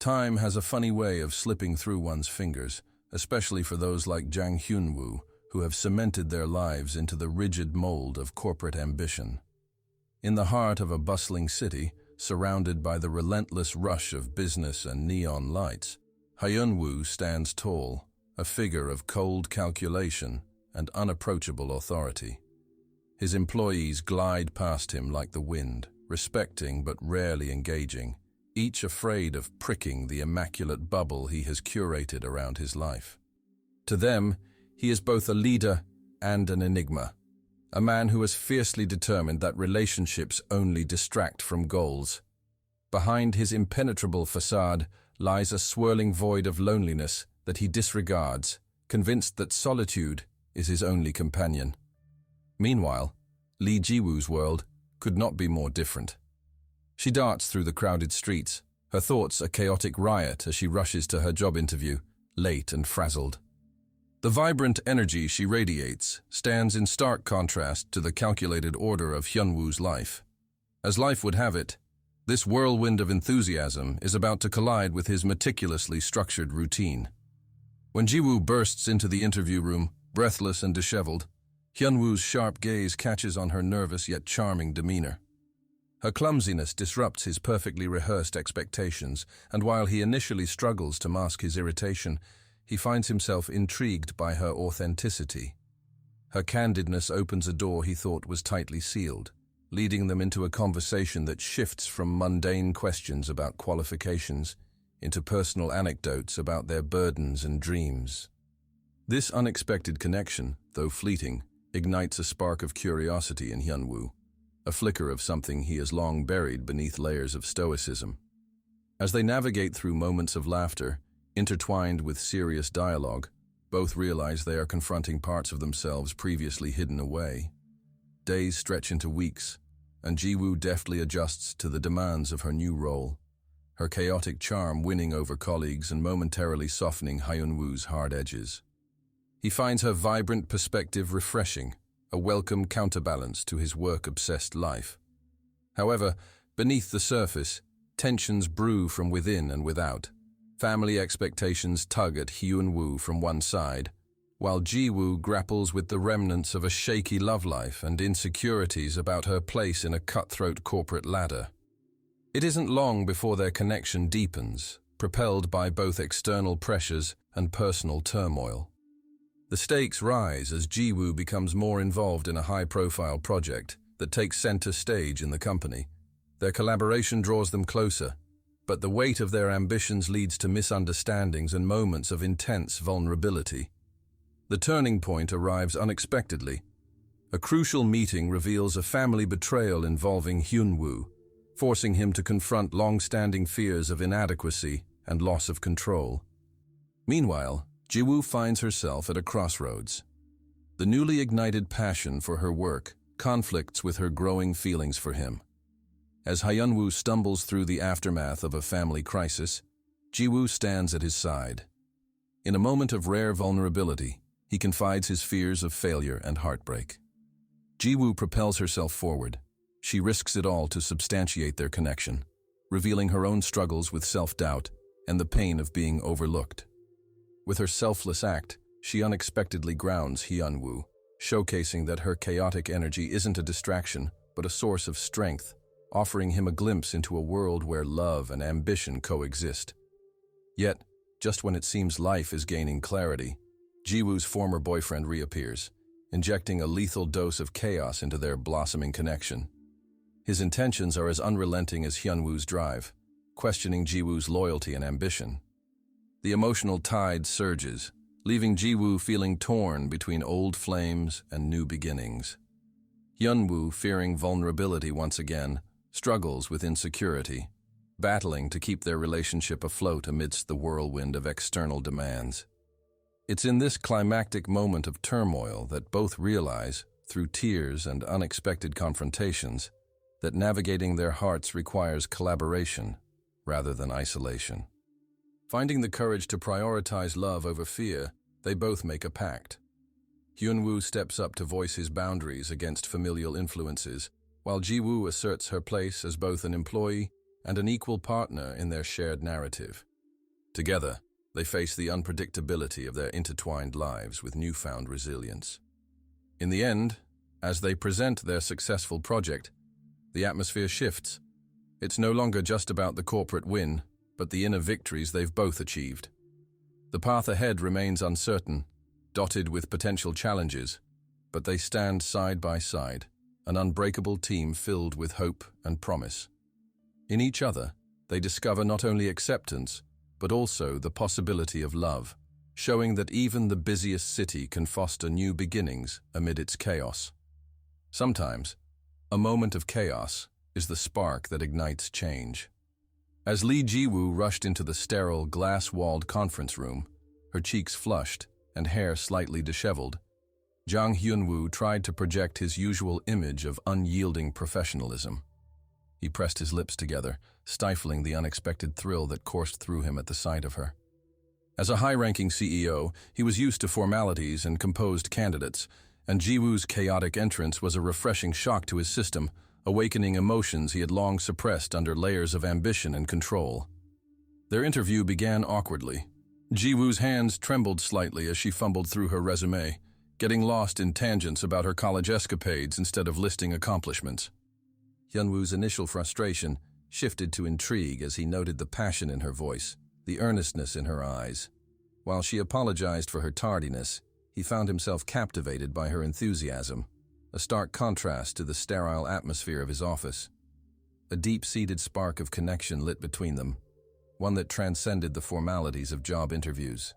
Time has a funny way of slipping through one's fingers, especially for those like Jang Hyun-woo, who have cemented their lives into the rigid mold of corporate ambition. In the heart of a bustling city, surrounded by the relentless rush of business and neon lights, Hyun-woo stands tall, a figure of cold calculation and unapproachable authority. His employees glide past him like the wind, respecting but rarely engaging, each afraid of pricking the immaculate bubble he has curated around his life. To them, he is both a leader and an enigma, a man who has fiercely determined that relationships only distract from goals. Behind his impenetrable facade lies a swirling void of loneliness that he disregards, convinced that solitude is his only companion. Meanwhile, Lee Ji-woo's world could not be more different. She darts through the crowded streets, her thoughts a chaotic riot as she rushes to her job interview, late and frazzled. The vibrant energy she radiates stands in stark contrast to the calculated order of Hyun-woo's life. As life would have it, this whirlwind of enthusiasm is about to collide with his meticulously structured routine. When Ji-woo bursts into the interview room, breathless and disheveled, Hyun-woo's sharp gaze catches on her nervous yet charming demeanor. Her clumsiness disrupts his perfectly rehearsed expectations, and while he initially struggles to mask his irritation, he finds himself intrigued by her authenticity. Her candidness opens a door he thought was tightly sealed, leading them into a conversation that shifts from mundane questions about qualifications into personal anecdotes about their burdens and dreams. This unexpected connection, though fleeting, ignites a spark of curiosity in Hyun-woo, a flicker of something he has long buried beneath layers of stoicism. As they navigate through moments of laughter, intertwined with serious dialogue, both realize they are confronting parts of themselves previously hidden away. Days stretch into weeks, and Ji-woo deftly adjusts to the demands of her new role, her chaotic charm winning over colleagues and momentarily softening Hyun-woo's hard edges. He finds her vibrant perspective refreshing, a welcome counterbalance to his work-obsessed life. However, beneath the surface, tensions brew from within and without. Family expectations tug at Hyun-woo from one side, while Ji-woo grapples with the remnants of a shaky love life and insecurities about her place in a cutthroat corporate ladder. It isn't long before their connection deepens, propelled by both external pressures and personal turmoil. The stakes rise as Ji-woo becomes more involved in a high-profile project that takes center stage in the company. Their collaboration draws them closer, but the weight of their ambitions leads to misunderstandings and moments of intense vulnerability. The turning point arrives unexpectedly. A crucial meeting reveals a family betrayal involving Hyun-woo, forcing him to confront long-standing fears of inadequacy and loss of control. Meanwhile, Ji-woo finds herself at a crossroads. The newly ignited passion for her work conflicts with her growing feelings for him. As Hyun-woo stumbles through the aftermath of a family crisis, Ji-woo stands at his side. In a moment of rare vulnerability, he confides his fears of failure and heartbreak. Ji-woo propels herself forward. She risks it all to substantiate their connection, revealing her own struggles with self-doubt and the pain of being overlooked. With her selfless act, she unexpectedly grounds Hyun-woo, showcasing that her chaotic energy isn't a distraction, but a source of strength, offering him a glimpse into a world where love and ambition coexist. Yet, just when it seems life is gaining clarity, Ji-woo's former boyfriend reappears, injecting a lethal dose of chaos into their blossoming connection. His intentions are as unrelenting as Hyun-woo's drive, questioning Ji-woo's loyalty and ambition. The emotional tide surges, leaving Ji-woo feeling torn between old flames and new beginnings. Hyun-woo, fearing vulnerability once again, struggles with insecurity, battling to keep their relationship afloat amidst the whirlwind of external demands. It's in this climactic moment of turmoil that both realize, through tears and unexpected confrontations, that navigating their hearts requires collaboration rather than isolation. Finding the courage to prioritize love over fear, they both make a pact. Hyun-woo steps up to voice his boundaries against familial influences, while Ji-woo asserts her place as both an employee and an equal partner in their shared narrative. Together, they face the unpredictability of their intertwined lives with newfound resilience. In the end, as they present their successful project, the atmosphere shifts. It's no longer just about the corporate win, but the inner victories they've both achieved. The path ahead remains uncertain, dotted with potential challenges, but they stand side by side, an unbreakable team filled with hope and promise. In each other, they discover not only acceptance, but also the possibility of love, showing that even the busiest city can foster new beginnings amid its chaos. Sometimes, a moment of chaos is the spark that ignites change. As Lee Ji-woo rushed into the sterile, glass-walled conference room, her cheeks flushed and hair slightly disheveled, Jang Hyun-woo tried to project his usual image of unyielding professionalism. He pressed his lips together, stifling the unexpected thrill that coursed through him at the sight of her. As a high-ranking CEO, he was used to formalities and composed candidates, and Ji-woo's chaotic entrance was a refreshing shock to his system, awakening emotions he had long suppressed under layers of ambition and control. Their interview began awkwardly. Ji-woo's hands trembled slightly as she fumbled through her resume, getting lost in tangents about her college escapades instead of listing accomplishments. Hyun-woo's initial frustration shifted to intrigue as he noted the passion in her voice, the earnestness in her eyes. While she apologized for her tardiness, he found himself captivated by her enthusiasm, a stark contrast to the sterile atmosphere of his office. A deep-seated spark of connection lit between them, one that transcended the formalities of job interviews.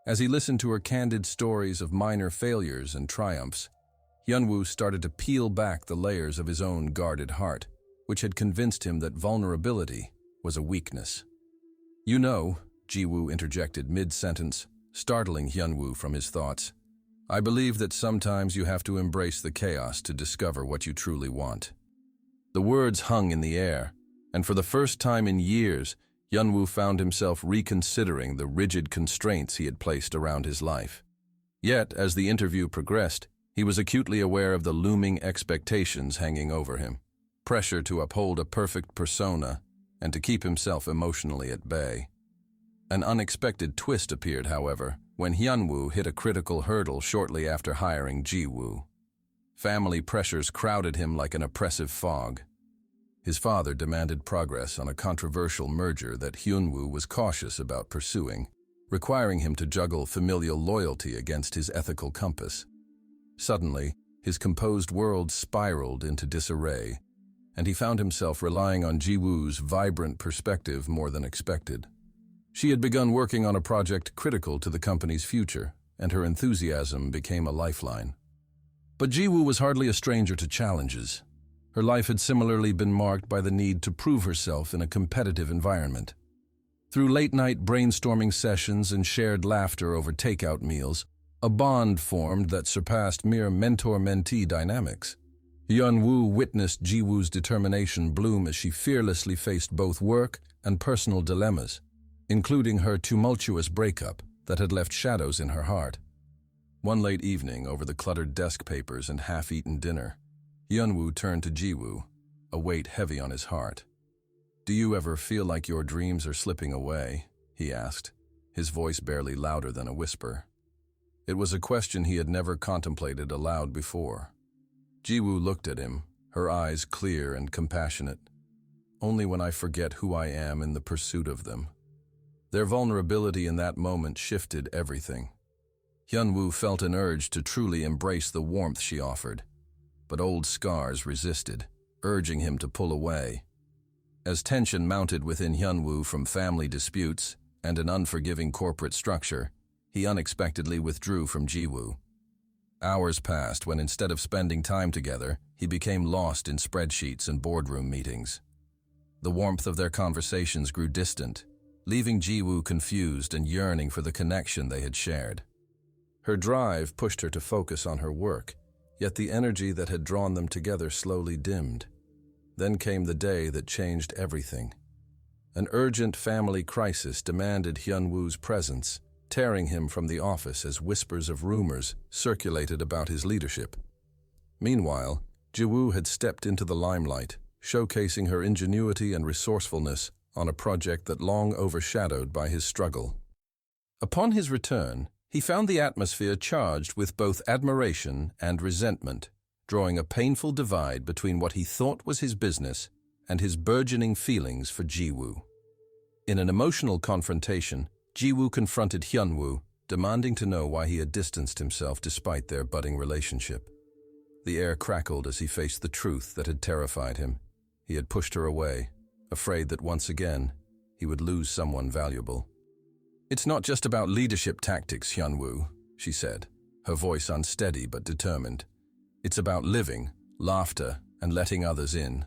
As he listened to her candid stories of minor failures and triumphs, Hyun-woo started to peel back the layers of his own guarded heart, which had convinced him that vulnerability was a weakness. "You know," Ji-woo interjected mid-sentence, startling Hyun-woo from his thoughts, "I believe that sometimes you have to embrace the chaos to discover what you truly want." The words hung in the air, and for the first time in years, Hyun-woo found himself reconsidering the rigid constraints he had placed around his life. Yet, as the interview progressed, he was acutely aware of the looming expectations hanging over him, pressure to uphold a perfect persona and to keep himself emotionally at bay. An unexpected twist appeared, however, when Hyun-woo hit a critical hurdle shortly after hiring Ji-woo. Family pressures crowded him like an oppressive fog. His father demanded progress on a controversial merger that Hyun-woo was cautious about pursuing, requiring him to juggle familial loyalty against his ethical compass. Suddenly, his composed world spiraled into disarray, and he found himself relying on Ji-woo's vibrant perspective more than expected. She had begun working on a project critical to the company's future, and her enthusiasm became a lifeline. But Ji-woo was hardly a stranger to challenges. Her life had similarly been marked by the need to prove herself in a competitive environment. Through late-night brainstorming sessions and shared laughter over takeout meals, a bond formed that surpassed mere mentor-mentee dynamics. Hyun-woo witnessed Ji-woo's determination bloom as she fearlessly faced both work and personal dilemmas, including her tumultuous breakup that had left shadows in her heart. One late evening, over the cluttered desk papers and half-eaten dinner, Hyun-woo turned to Ji-woo, a weight heavy on his heart. "Do you ever feel like your dreams are slipping away?" he asked, his voice barely louder than a whisper. It was a question he had never contemplated aloud before. Ji-woo looked at him, her eyes clear and compassionate. "Only when I forget who I am in the pursuit of them." Their vulnerability in that moment shifted everything. Hyun-woo felt an urge to truly embrace the warmth she offered, but old scars resisted, urging him to pull away. As tension mounted within Hyun-woo from family disputes and an unforgiving corporate structure, he unexpectedly withdrew from Ji-woo. Hours passed when, instead of spending time together, he became lost in spreadsheets and boardroom meetings. The warmth of their conversations grew distant, leaving Ji-woo confused and yearning for the connection they had shared. Her drive pushed her to focus on her work, yet the energy that had drawn them together slowly dimmed. Then came the day that changed everything. An urgent family crisis demanded Hyun-woo's presence, tearing him from the office as whispers of rumors circulated about his leadership. Meanwhile, Ji-woo had stepped into the limelight, showcasing her ingenuity and resourcefulness on a project that long overshadowed by his struggle. Upon his return, he found the atmosphere charged with both admiration and resentment, drawing a painful divide between what he thought was his business and his burgeoning feelings for Ji-woo. In an emotional confrontation, Ji-woo confronted Hyun-woo, demanding to know why he had distanced himself despite their budding relationship. The air crackled as he faced the truth that had terrified him. He had pushed her away, afraid that once again, he would lose someone valuable. "It's not just about leadership tactics, Hyun-woo," she said, her voice unsteady but determined. "It's about living, laughter, and letting others in."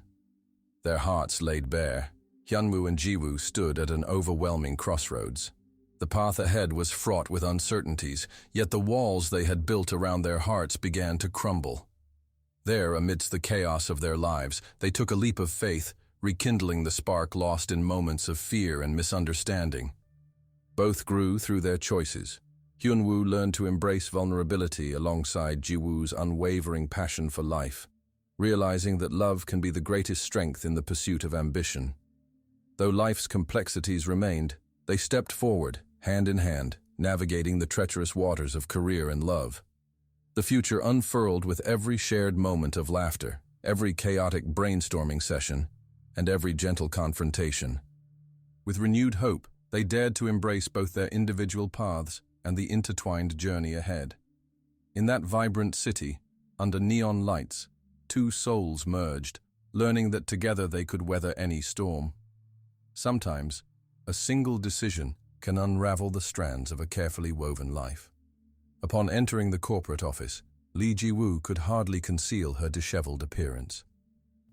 Their hearts laid bare, Hyun-woo and Ji-woo stood at an overwhelming crossroads. The path ahead was fraught with uncertainties, yet the walls they had built around their hearts began to crumble. There, amidst the chaos of their lives, they took a leap of faith, rekindling the spark lost in moments of fear and misunderstanding. Both grew through their choices. Hyun-woo learned to embrace vulnerability alongside Ji-woo's unwavering passion for life, realizing that love can be the greatest strength in the pursuit of ambition. Though life's complexities remained, they stepped forward, hand in hand, navigating the treacherous waters of career and love. The future unfurled with every shared moment of laughter, every chaotic brainstorming session, and every gentle confrontation. With renewed hope, they dared to embrace both their individual paths and the intertwined journey ahead. In that vibrant city, under neon lights, two souls merged, learning that together they could weather any storm. Sometimes, a single decision can unravel the strands of a carefully woven life. Upon entering the corporate office, Lee Ji-woo could hardly conceal her disheveled appearance.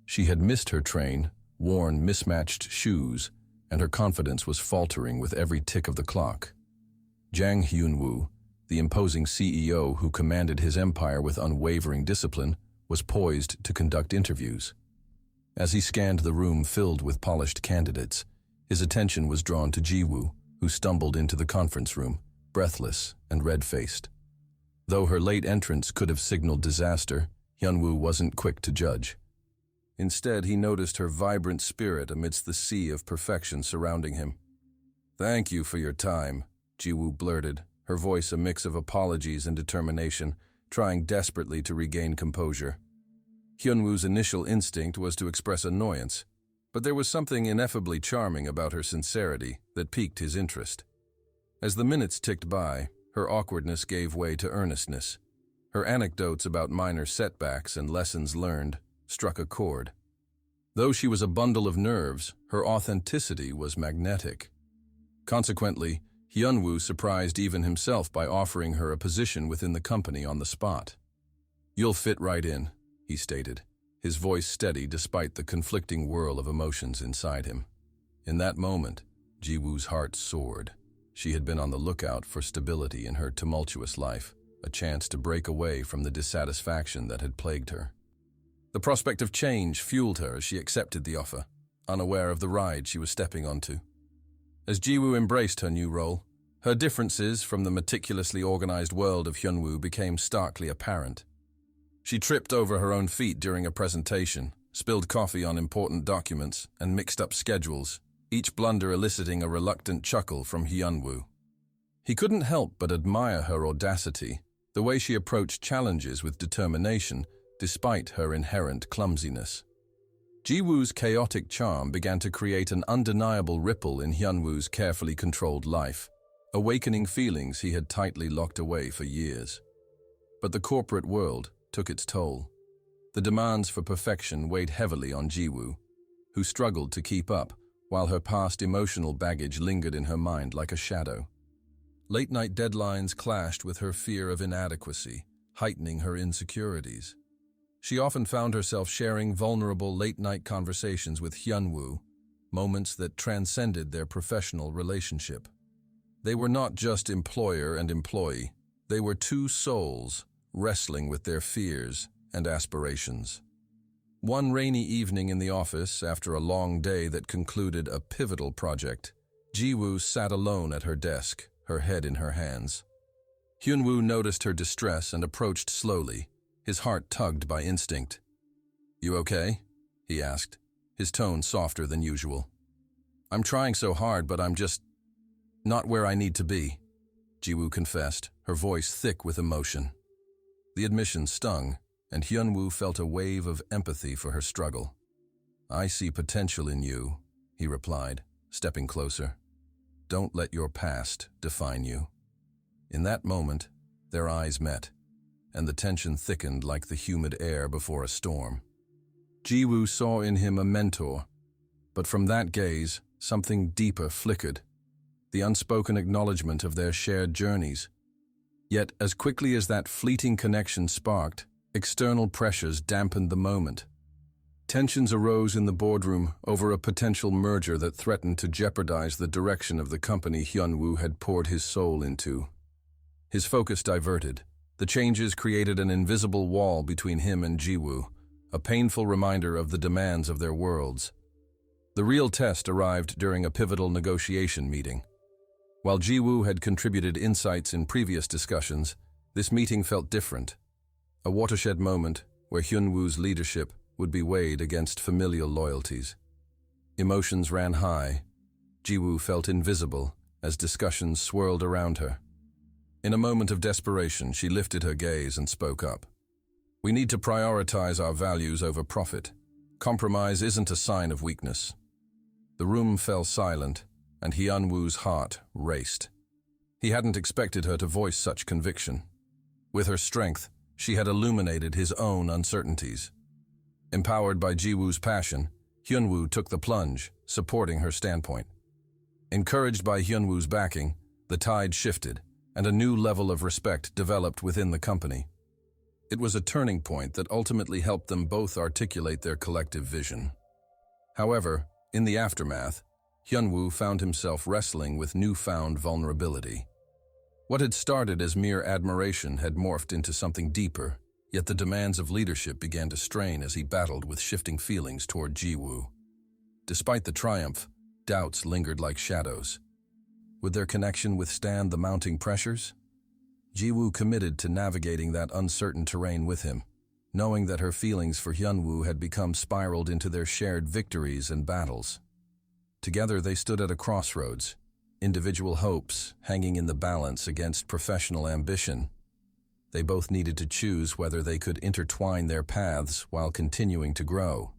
She had missed her train, worn mismatched shoes, and her confidence was faltering with every tick of the clock. Jang Hyun-woo, the imposing CEO who commanded his empire with unwavering discipline, was poised to conduct interviews. As he scanned the room filled with polished candidates, his attention was drawn to Ji-woo, who stumbled into the conference room, breathless and red-faced. Though her late entrance could have signaled disaster, Hyun-woo wasn't quick to judge. Instead, he noticed her vibrant spirit amidst the sea of perfection surrounding him. "Thank you for your time," Ji-woo blurted, her voice a mix of apologies and determination, trying desperately to regain composure. Hyun-woo's initial instinct was to express annoyance, but there was something ineffably charming about her sincerity that piqued his interest. As the minutes ticked by, her awkwardness gave way to earnestness. Her anecdotes about minor setbacks and lessons learned struck a chord. Though she was a bundle of nerves, her authenticity was magnetic. Consequently, Hyun-woo surprised even himself by offering her a position within the company on the spot. "You'll fit right in," he stated, his voice steady despite the conflicting whirl of emotions inside him. In that moment, Ji-woo's heart soared. She had been on the lookout for stability in her tumultuous life, a chance to break away from the dissatisfaction that had plagued her. The prospect of change fueled her as she accepted the offer, unaware of the ride she was stepping onto. As Ji-woo embraced her new role, her differences from the meticulously organized world of Hyun-woo became starkly apparent. She tripped over her own feet during a presentation, spilled coffee on important documents, and mixed up schedules, each blunder eliciting a reluctant chuckle from Hyun-woo. He couldn't help but admire her audacity, the way she approached challenges with determination, despite her inherent clumsiness. Ji-woo's chaotic charm began to create an undeniable ripple in Hyun-woo's carefully controlled life, awakening feelings he had tightly locked away for years. But the corporate world took its toll. The demands for perfection weighed heavily on Ji-woo, who struggled to keep up, while her past emotional baggage lingered in her mind like a shadow. Late-night deadlines clashed with her fear of inadequacy, heightening her insecurities. She often found herself sharing vulnerable late-night conversations with Hyun-woo, moments that transcended their professional relationship. They were not just employer and employee. They were two souls wrestling with their fears and aspirations. One rainy evening in the office, after a long day that concluded a pivotal project, Ji-woo sat alone at her desk, her head in her hands. Hyun-woo noticed her distress and approached slowly, his heart tugged by instinct. "You okay?" he asked, his tone softer than usual. I'm trying so hard, but I'm just not where I need to be, Jiwoo confessed, her voice thick with emotion. The admission stung, and Hyunwoo felt a wave of empathy for her struggle. I see potential in you, he replied, stepping closer. Don't let your past define you. In that moment, their eyes met, and the tension thickened like the humid air before a storm. Jiwoo saw in him a mentor, but from that gaze, something deeper flickered, the unspoken acknowledgement of their shared journeys. Yet, as quickly as that fleeting connection sparked, external pressures dampened the moment. Tensions arose in the boardroom over a potential merger that threatened to jeopardize the direction of the company Hyunwoo had poured his soul into. His focus diverted. The changes created an invisible wall between him and Jiwoo, a painful reminder of the demands of their worlds. The real test arrived during a pivotal negotiation meeting. While Jiwoo had contributed insights in previous discussions, this meeting felt different. A watershed moment where Hyunwoo's leadership would be weighed against familial loyalties. Emotions ran high. Jiwoo felt invisible as discussions swirled around her. In a moment of desperation, she lifted her gaze and spoke up. We need to prioritize our values over profit. Compromise isn't a sign of weakness. The room fell silent, and Hyunwoo's heart raced. He hadn't expected her to voice such conviction. With her strength, she had illuminated his own uncertainties. Empowered by Jiwoo's passion, Hyunwoo took the plunge, supporting her standpoint. Encouraged by Hyunwoo's backing, the tide shifted, and a new level of respect developed within the company. It was a turning point that ultimately helped them both articulate their collective vision. However, in the aftermath, Hyunwoo found himself wrestling with newfound vulnerability. What had started as mere admiration had morphed into something deeper, yet the demands of leadership began to strain as he battled with shifting feelings toward Jiwoo. Despite the triumph, doubts lingered like shadows. Would their connection withstand the mounting pressures? Jiwoo committed to navigating that uncertain terrain with him, knowing that her feelings for Hyunwoo had become spiraled into their shared victories and battles. Together they stood at a crossroads, individual hopes hanging in the balance against professional ambition. They both needed to choose whether they could intertwine their paths while continuing to grow.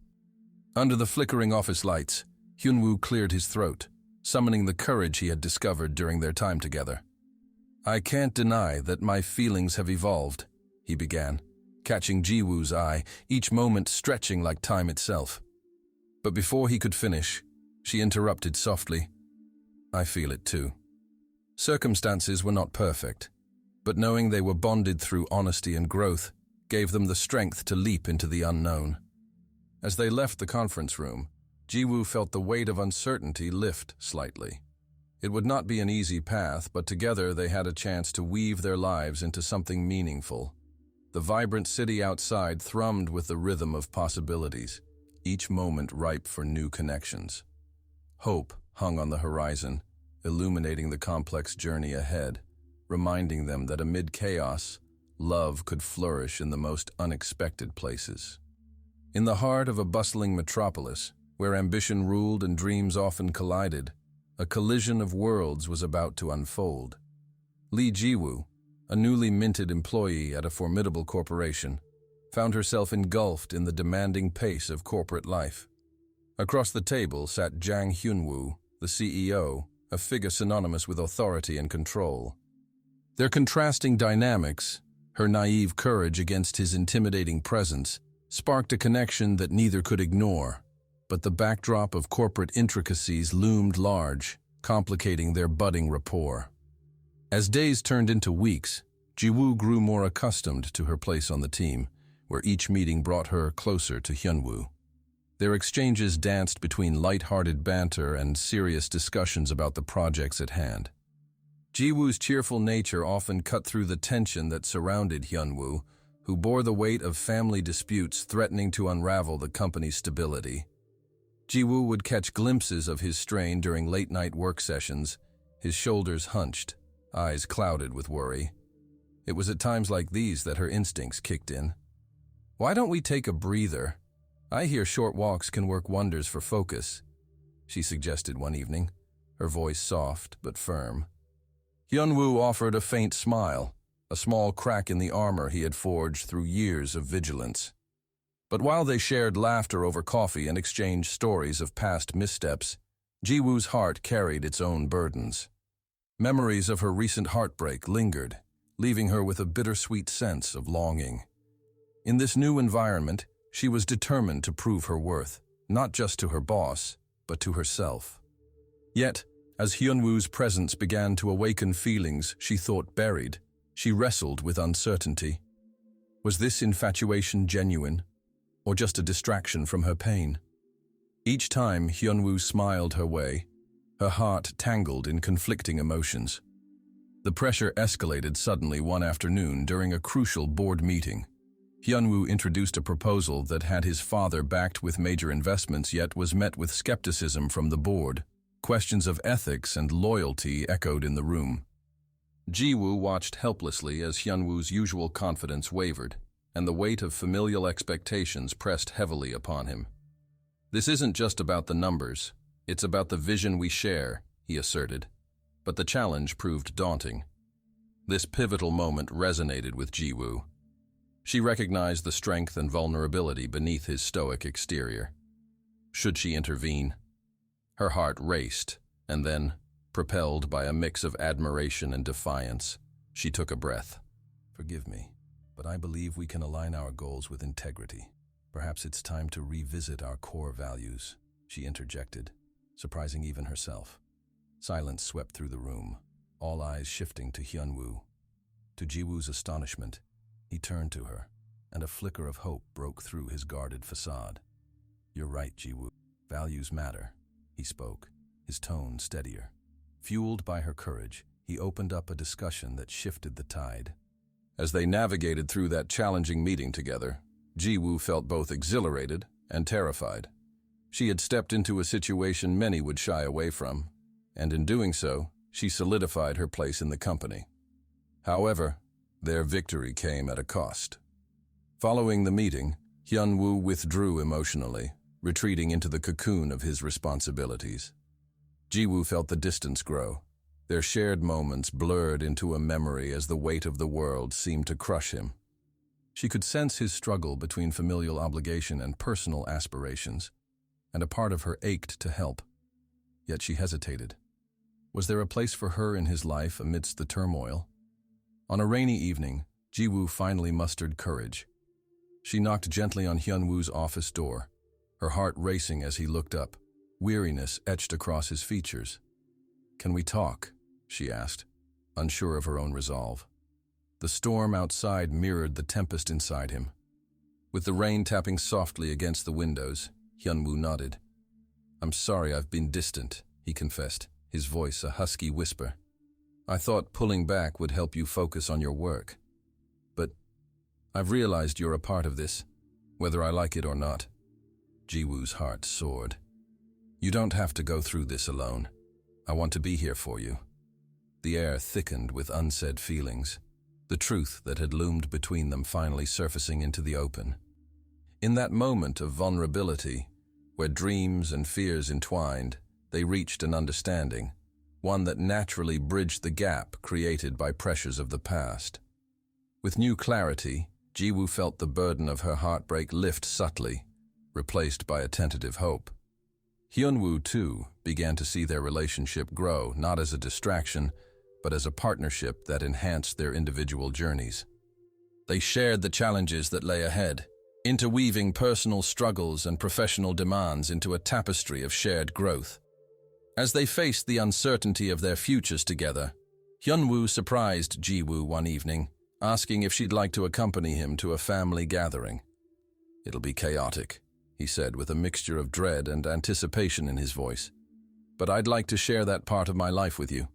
Under the flickering office lights, Hyunwoo cleared his throat, summoning the courage he had discovered during their time together. I can't deny that my feelings have evolved, he began, catching Jiwoo's eye, each moment stretching like time itself. But before he could finish, she interrupted softly. I feel it too. Circumstances were not perfect, but knowing they were bonded through honesty and growth gave them the strength to leap into the unknown. As they left the conference room, Jiwoo felt the weight of uncertainty lift slightly. It would not be an easy path, but together they had a chance to weave their lives into something meaningful. The vibrant city outside thrummed with the rhythm of possibilities, each moment ripe for new connections. Hope hung on the horizon, illuminating the complex journey ahead, reminding them that amid chaos, love could flourish in the most unexpected places. In the heart of a bustling metropolis, where ambition ruled and dreams often collided, a collision of worlds was about to unfold. Lee Jiwoo, a newly minted employee at a formidable corporation, found herself engulfed in the demanding pace of corporate life. Across the table sat Jang Hyunwoo, the CEO, a figure synonymous with authority and control. Their contrasting dynamics, her naive courage against his intimidating presence, sparked a connection that neither could ignore. But the backdrop of corporate intricacies loomed large, complicating their budding rapport. As days turned into weeks, Jiwoo grew more accustomed to her place on the team, where each meeting brought her closer to Hyunwoo. Their exchanges danced between light-hearted banter and serious discussions about the projects at hand. Jiwoo's cheerful nature often cut through the tension that surrounded Hyunwoo, who bore the weight of family disputes threatening to unravel the company's stability. Jiwoo would catch glimpses of his strain during late-night work sessions, his shoulders hunched, eyes clouded with worry. It was at times like these that her instincts kicked in. Why don't we take a breather? I hear short walks can work wonders for focus. she suggested one evening, her voice soft but firm. Hyunwoo offered a faint smile, a small crack in the armor he had forged through years of vigilance. But while they shared laughter over coffee and exchanged stories of past missteps, Jiwoo's heart carried its own burdens. Memories of her recent heartbreak lingered, leaving her with a bittersweet sense of longing. In this new environment, she was determined to prove her worth, not just to her boss, but to herself. Yet, as Hyunwoo's presence began to awaken feelings she thought buried, she wrestled with uncertainty. Was this infatuation genuine, or just a distraction from her pain? Each time Hyunwoo smiled her way, her heart tangled in conflicting emotions. The pressure escalated suddenly one afternoon during a crucial board meeting. Hyunwoo introduced a proposal that had his father backed with major investments yet was met with skepticism from the board. Questions of ethics and loyalty echoed in the room. Jiwoo watched helplessly as Hyunwoo's usual confidence wavered, and the weight of familial expectations pressed heavily upon him. "This isn't just about the numbers, it's about the vision we share," he asserted. But the challenge proved daunting. This pivotal moment resonated with Jiwoo. She recognized the strength and vulnerability beneath his stoic exterior. Should she intervene? Her heart raced, and then, propelled by a mix of admiration and defiance, she took a breath. "Forgive me, but I believe we can align our goals with integrity. Perhaps it's time to revisit our core values," she interjected, surprising even herself. Silence swept through the room, all eyes shifting to Hyunwoo. To Jiwoo's astonishment, he turned to her, and a flicker of hope broke through his guarded facade. "You're right, Jiwoo. Values matter," he spoke, his tone steadier. Fueled by her courage, he opened up a discussion that shifted the tide. As they navigated through that challenging meeting together, Jiwoo felt both exhilarated and terrified. She had stepped into a situation many would shy away from, and in doing so, she solidified her place in the company. However, their victory came at a cost. Following the meeting, Hyunwoo withdrew emotionally, retreating into the cocoon of his responsibilities. Jiwoo felt the distance grow. Their shared moments blurred into a memory as the weight of the world seemed to crush him. She could sense his struggle between familial obligation and personal aspirations, and a part of her ached to help. Yet she hesitated. Was there a place for her in his life amidst the turmoil? On a rainy evening, Jiwoo finally mustered courage. She knocked gently on Hyunwoo's office door, her heart racing as he looked up, weariness etched across his features. "Can we talk?" she asked, unsure of her own resolve. The storm outside mirrored the tempest inside him. With the rain tapping softly against the windows, Hyunwoo nodded. "I'm sorry I've been distant," he confessed, his voice a husky whisper. "I thought pulling back would help you focus on your work. But I've realized you're a part of this, whether I like it or not." Jiwoo's heart soared. "You don't have to go through this alone. I want to be here for you." The air thickened with unsaid feelings, the truth that had loomed between them finally surfacing into the open. In that moment of vulnerability, where dreams and fears entwined, they reached an understanding, one that naturally bridged the gap created by pressures of the past. With new clarity, Jiwoo felt the burden of her heartbreak lift subtly, replaced by a tentative hope. Hyunwoo, too, began to see their relationship grow, not as a distraction, but as a partnership that enhanced their individual journeys. They shared the challenges that lay ahead, interweaving personal struggles and professional demands into a tapestry of shared growth. As they faced the uncertainty of their futures together, Hyunwoo surprised Jiwoo one evening, asking if she'd like to accompany him to a family gathering. "It'll be chaotic," he said with a mixture of dread and anticipation in his voice. "But I'd like to share that part of my life with you."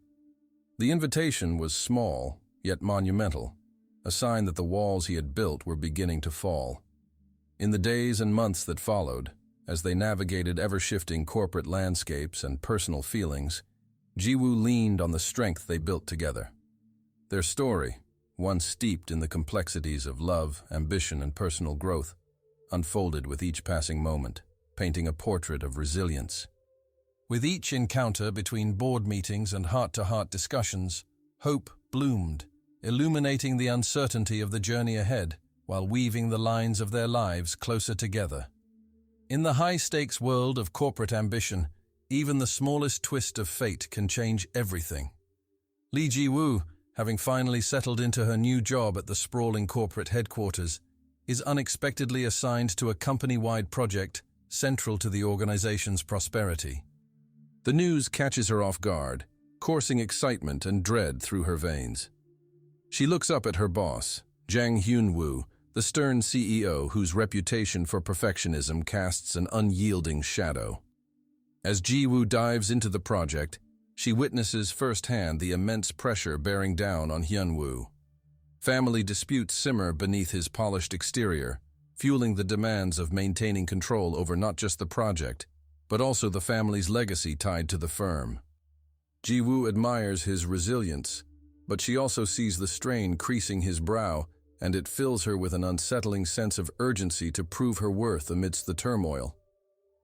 The invitation was small, yet monumental, a sign that the walls he had built were beginning to fall. In the days and months that followed, as they navigated ever-shifting corporate landscapes and personal feelings, Jiwoo leaned on the strength they built together. Their story, once steeped in the complexities of love, ambition, and personal growth, unfolded with each passing moment, painting a portrait of resilience. With each encounter between board meetings and heart-to-heart discussions, hope bloomed, illuminating the uncertainty of the journey ahead while weaving the lines of their lives closer together. In the high-stakes world of corporate ambition, even the smallest twist of fate can change everything. Lee Ji-woo, having finally settled into her new job at the sprawling corporate headquarters, is unexpectedly assigned to a company-wide project central to the organization's prosperity. The news catches her off guard, coursing excitement and dread through her veins. She looks up at her boss, Jang Hyun-woo, the stern CEO whose reputation for perfectionism casts an unyielding shadow. As Ji-woo dives into the project, she witnesses firsthand the immense pressure bearing down on Hyun-woo. Family disputes simmer beneath his polished exterior, fueling the demands of maintaining control over not just the project, but also the family's legacy tied to the firm. Ji-woo admires his resilience, but she also sees the strain creasing his brow, and it fills her with an unsettling sense of urgency to prove her worth amidst the turmoil.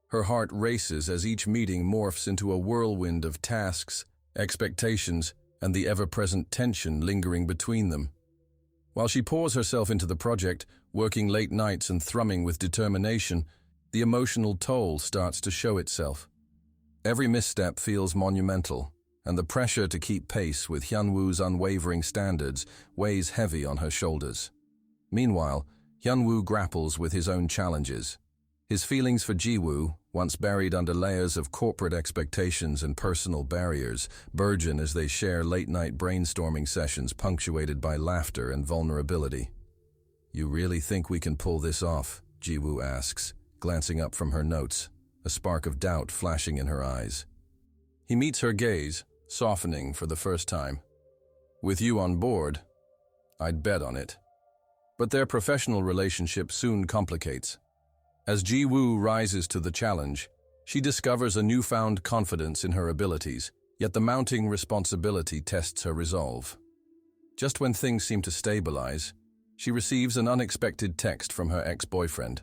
Her heart races as each meeting morphs into a whirlwind of tasks, expectations, and the ever-present tension lingering between them. While she pours herself into the project, working late nights and thrumming with determination, the emotional toll starts to show itself. Every misstep feels monumental, and the pressure to keep pace with Hyun-woo's unwavering standards weighs heavy on her shoulders. Meanwhile, Hyun-woo grapples with his own challenges. His feelings for Ji-woo, once buried under layers of corporate expectations and personal barriers, burgeon as they share late-night brainstorming sessions punctuated by laughter and vulnerability. "You really think we can pull this off?" Ji-woo asks, glancing up from her notes, a spark of doubt flashing in her eyes. He meets her gaze, softening for the first time. "With you on board, I'd bet on it." But their professional relationship soon complicates. As Ji-woo rises to the challenge, she discovers a newfound confidence in her abilities, yet the mounting responsibility tests her resolve. Just when things seem to stabilize, she receives an unexpected text from her ex-boyfriend,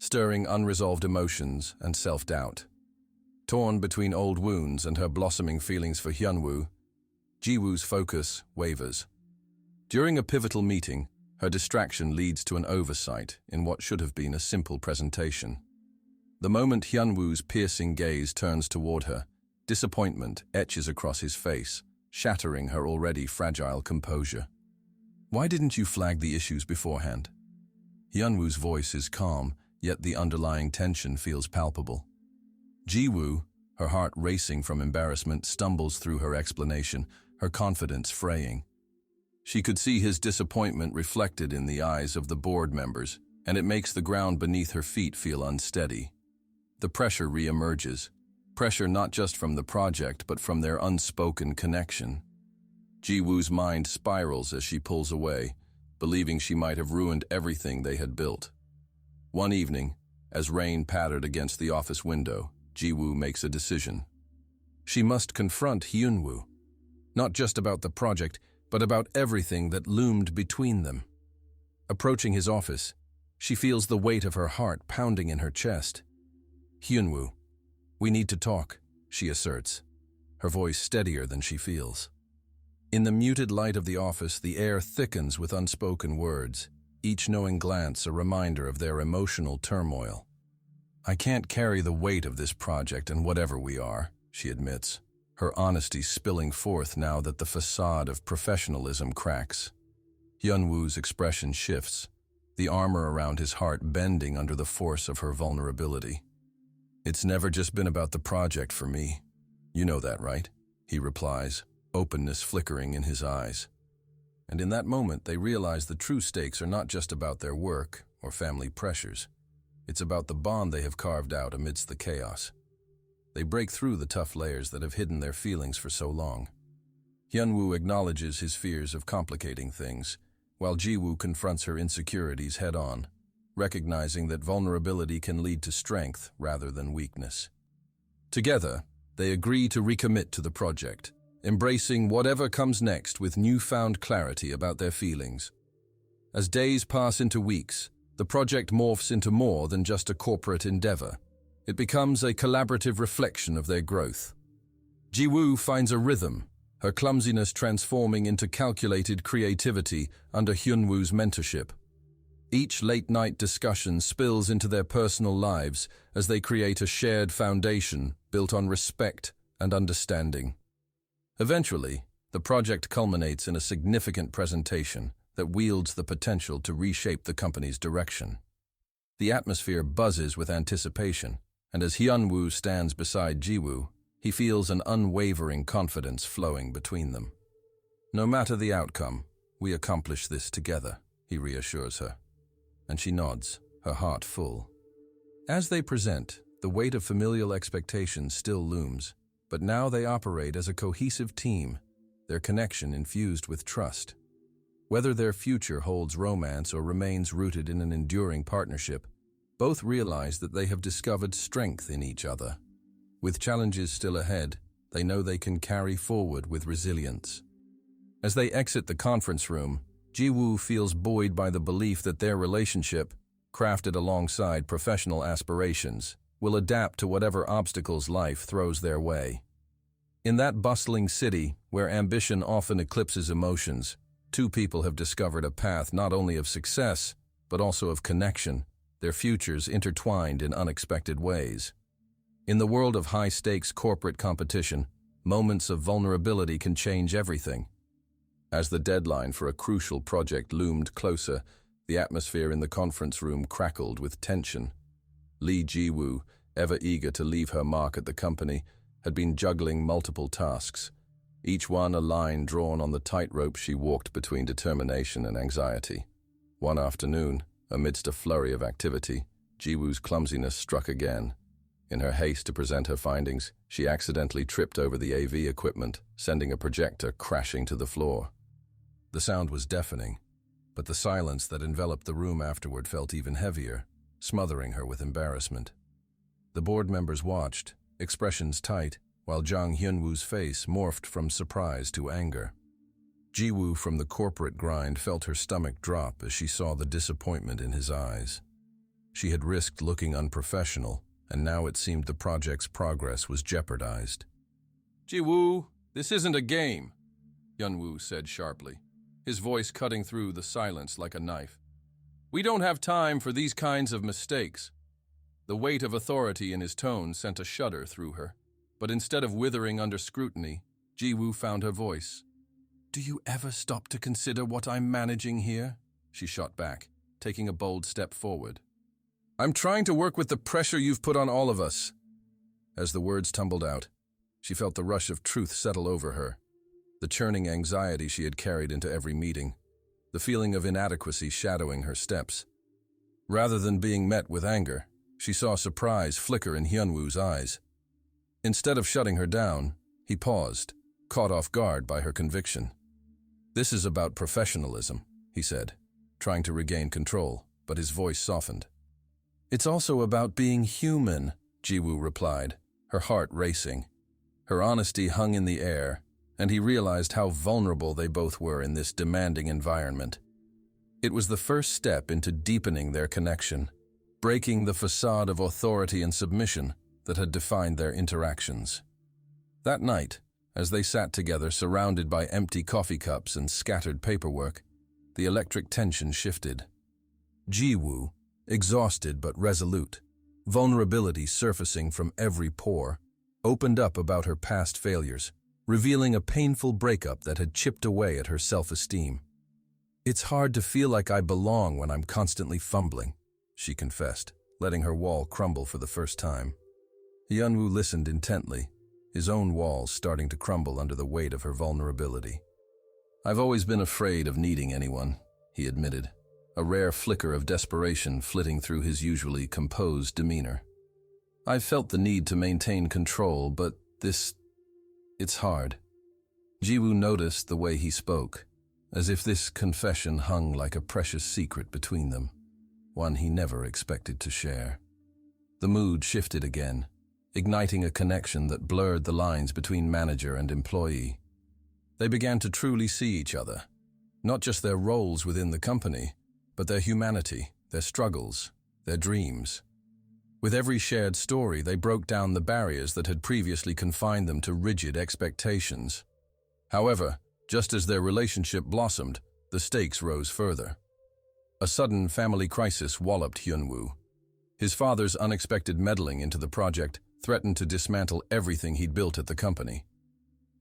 stirring unresolved emotions and self-doubt. Torn between old wounds and her blossoming feelings for Hyun-woo, Ji-woo's focus wavers. During a pivotal meeting, her distraction leads to an oversight in what should have been a simple presentation. The moment Hyun-woo's piercing gaze turns toward her, disappointment etches across his face, shattering her already fragile composure. "Why didn't you flag the issues beforehand?" Hyun-woo's voice is calm, yet the underlying tension feels palpable. Ji-woo, her heart racing from embarrassment, stumbles through her explanation, her confidence fraying. She could see his disappointment reflected in the eyes of the board members, and it makes the ground beneath her feet feel unsteady. The pressure re-emerges, pressure not just from the project but from their unspoken connection. Ji-woo's mind spirals as she pulls away, believing she might have ruined everything they had built. One evening, as rain pattered against the office window, Ji-woo makes a decision. She must confront Hyun-woo, not just about the project, but about everything that loomed between them. Approaching his office, she feels the weight of her heart pounding in her chest. "Hyun-woo, we need to talk," she asserts, her voice steadier than she feels. In the muted light of the office, the air thickens with unspoken words, each knowing glance a reminder of their emotional turmoil. "I can't carry the weight of this project and whatever we are," she admits, her honesty spilling forth now that the facade of professionalism cracks. Hyun-woo's expression shifts, the armor around his heart bending under the force of her vulnerability. "It's never just been about the project for me. You know that, right?" he replies, openness flickering in his eyes. And in that moment, they realize the true stakes are not just about their work or family pressures. It's about the bond they have carved out amidst the chaos. They break through the tough layers that have hidden their feelings for so long. Hyun-woo acknowledges his fears of complicating things, while Ji-woo confronts her insecurities head-on, recognizing that vulnerability can lead to strength rather than weakness. Together, they agree to recommit to the project, embracing whatever comes next with newfound clarity about their feelings. As days pass into weeks, the project morphs into more than just a corporate endeavor. It becomes a collaborative reflection of their growth. Jiwoo finds a rhythm, her clumsiness transforming into calculated creativity under Hyunwoo's mentorship. Each late-night discussion spills into their personal lives as they create a shared foundation built on respect and understanding. Eventually, the project culminates in a significant presentation that wields the potential to reshape the company's direction. The atmosphere buzzes with anticipation, and as Hyunwoo stands beside Jiwoo, he feels an unwavering confidence flowing between them. "No matter the outcome, we accomplish this together," he reassures her, and she nods, her heart full. As they present, the weight of familial expectations still looms, but now they operate as a cohesive team, their connection infused with trust. Whether their future holds romance or remains rooted in an enduring partnership, both realize that they have discovered strength in each other. With challenges still ahead, they know they can carry forward with resilience. As they exit the conference room, Jiwoo feels buoyed by the belief that their relationship, crafted alongside professional aspirations, will adapt to whatever obstacles life throws their way. In that bustling city, where ambition often eclipses emotions, two people have discovered a path not only of success, but also of connection, their futures intertwined in unexpected ways. In the world of high-stakes corporate competition, moments of vulnerability can change everything. As the deadline for a crucial project loomed closer, the atmosphere in the conference room crackled with tension. Lee Jiwoo, ever eager to leave her mark at the company, had been juggling multiple tasks, each one a line drawn on the tightrope she walked between determination and anxiety. One afternoon, amidst a flurry of activity, Jiwoo's clumsiness struck again. In her haste to present her findings, she accidentally tripped over the AV equipment, sending a projector crashing to the floor. The sound was deafening, but the silence that enveloped the room afterward felt even heavier, smothering her with embarrassment. The board members watched, expressions tight, while Jang Hyunwoo's face morphed from surprise to anger. Jiwoo from the corporate grind felt her stomach drop as she saw the disappointment in his eyes. She had risked looking unprofessional, and now it seemed the project's progress was jeopardized. "Jiwoo, this isn't a game," Hyunwoo said sharply, his voice cutting through the silence like a knife. "We don't have time for these kinds of mistakes." The weight of authority in his tone sent a shudder through her, but instead of withering under scrutiny, Jiwoo found her voice. "Do you ever stop to consider what I'm managing here?" she shot back, taking a bold step forward. "I'm trying to work with the pressure you've put on all of us." As the words tumbled out, she felt the rush of truth settle over her, the churning anxiety she had carried into every meeting, the feeling of inadequacy shadowing her steps. Rather than being met with anger, she saw surprise flicker in Hyunwoo's eyes. Instead of shutting her down, he paused, caught off guard by her conviction. "This is about professionalism," he said, trying to regain control, but his voice softened. "It's also about being human," Jiwoo replied, her heart racing. Her honesty hung in the air, and he realized how vulnerable they both were in this demanding environment. It was the first step into deepening their connection, breaking the facade of authority and submission that had defined their interactions. That night, as they sat together surrounded by empty coffee cups and scattered paperwork, the electric tension shifted. Jiwoo, exhausted but resolute, vulnerability surfacing from every pore, opened up about her past failures, revealing a painful breakup that had chipped away at her self-esteem. "It's hard to feel like I belong when I'm constantly fumbling," she confessed, letting her wall crumble for the first time. Hyunwoo listened intently, his own walls starting to crumble under the weight of her vulnerability. "I've always been afraid of needing anyone," he admitted, a rare flicker of desperation flitting through his usually composed demeanor. "I've felt the need to maintain control, but it's hard." Jiwoo noticed the way he spoke, as if this confession hung like a precious secret between them, one he never expected to share. The mood shifted again, igniting a connection that blurred the lines between manager and employee. They began to truly see each other, not just their roles within the company, but their humanity, their struggles, their dreams. With every shared story, they broke down the barriers that had previously confined them to rigid expectations. However, just as their relationship blossomed, the stakes rose further. A sudden family crisis walloped Hyunwoo. His father's unexpected meddling into the project threatened to dismantle everything he'd built at the company.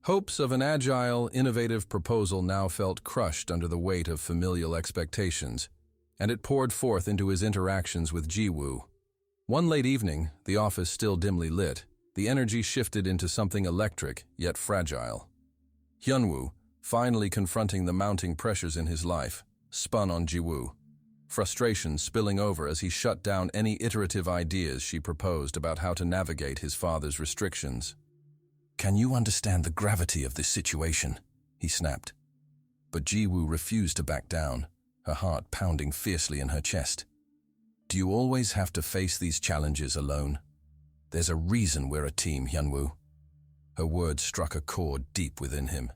Hopes of an agile, innovative proposal now felt crushed under the weight of familial expectations, and it poured forth into his interactions with Jiwoo. One late evening, the office still dimly lit, the energy shifted into something electric yet fragile. Hyunwoo, finally confronting the mounting pressures in his life, spun on Jiwoo, frustration spilling over as he shut down any iterative ideas she proposed about how to navigate his father's restrictions. "Can you understand the gravity of this situation?" he snapped. But Jiwoo refused to back down, her heart pounding fiercely in her chest. "Do you always have to face these challenges alone? There's a reason we're a team, Hyunwoo." Her words struck a chord deep within him.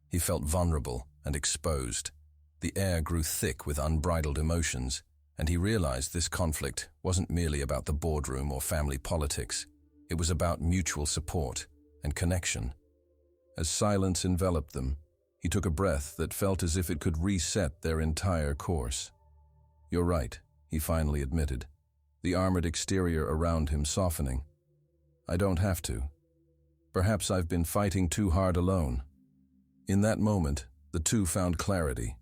He felt vulnerable and exposed. The air grew thick with unbridled emotions, and he realized this conflict wasn't merely about the boardroom or family politics. It was about mutual support and connection. As silence enveloped them, he took a breath that felt as if it could reset their entire course. "You're right," he finally admitted, the armored exterior around him softening. "I don't have to. Perhaps I've been fighting too hard alone." In that moment, the two found clarity.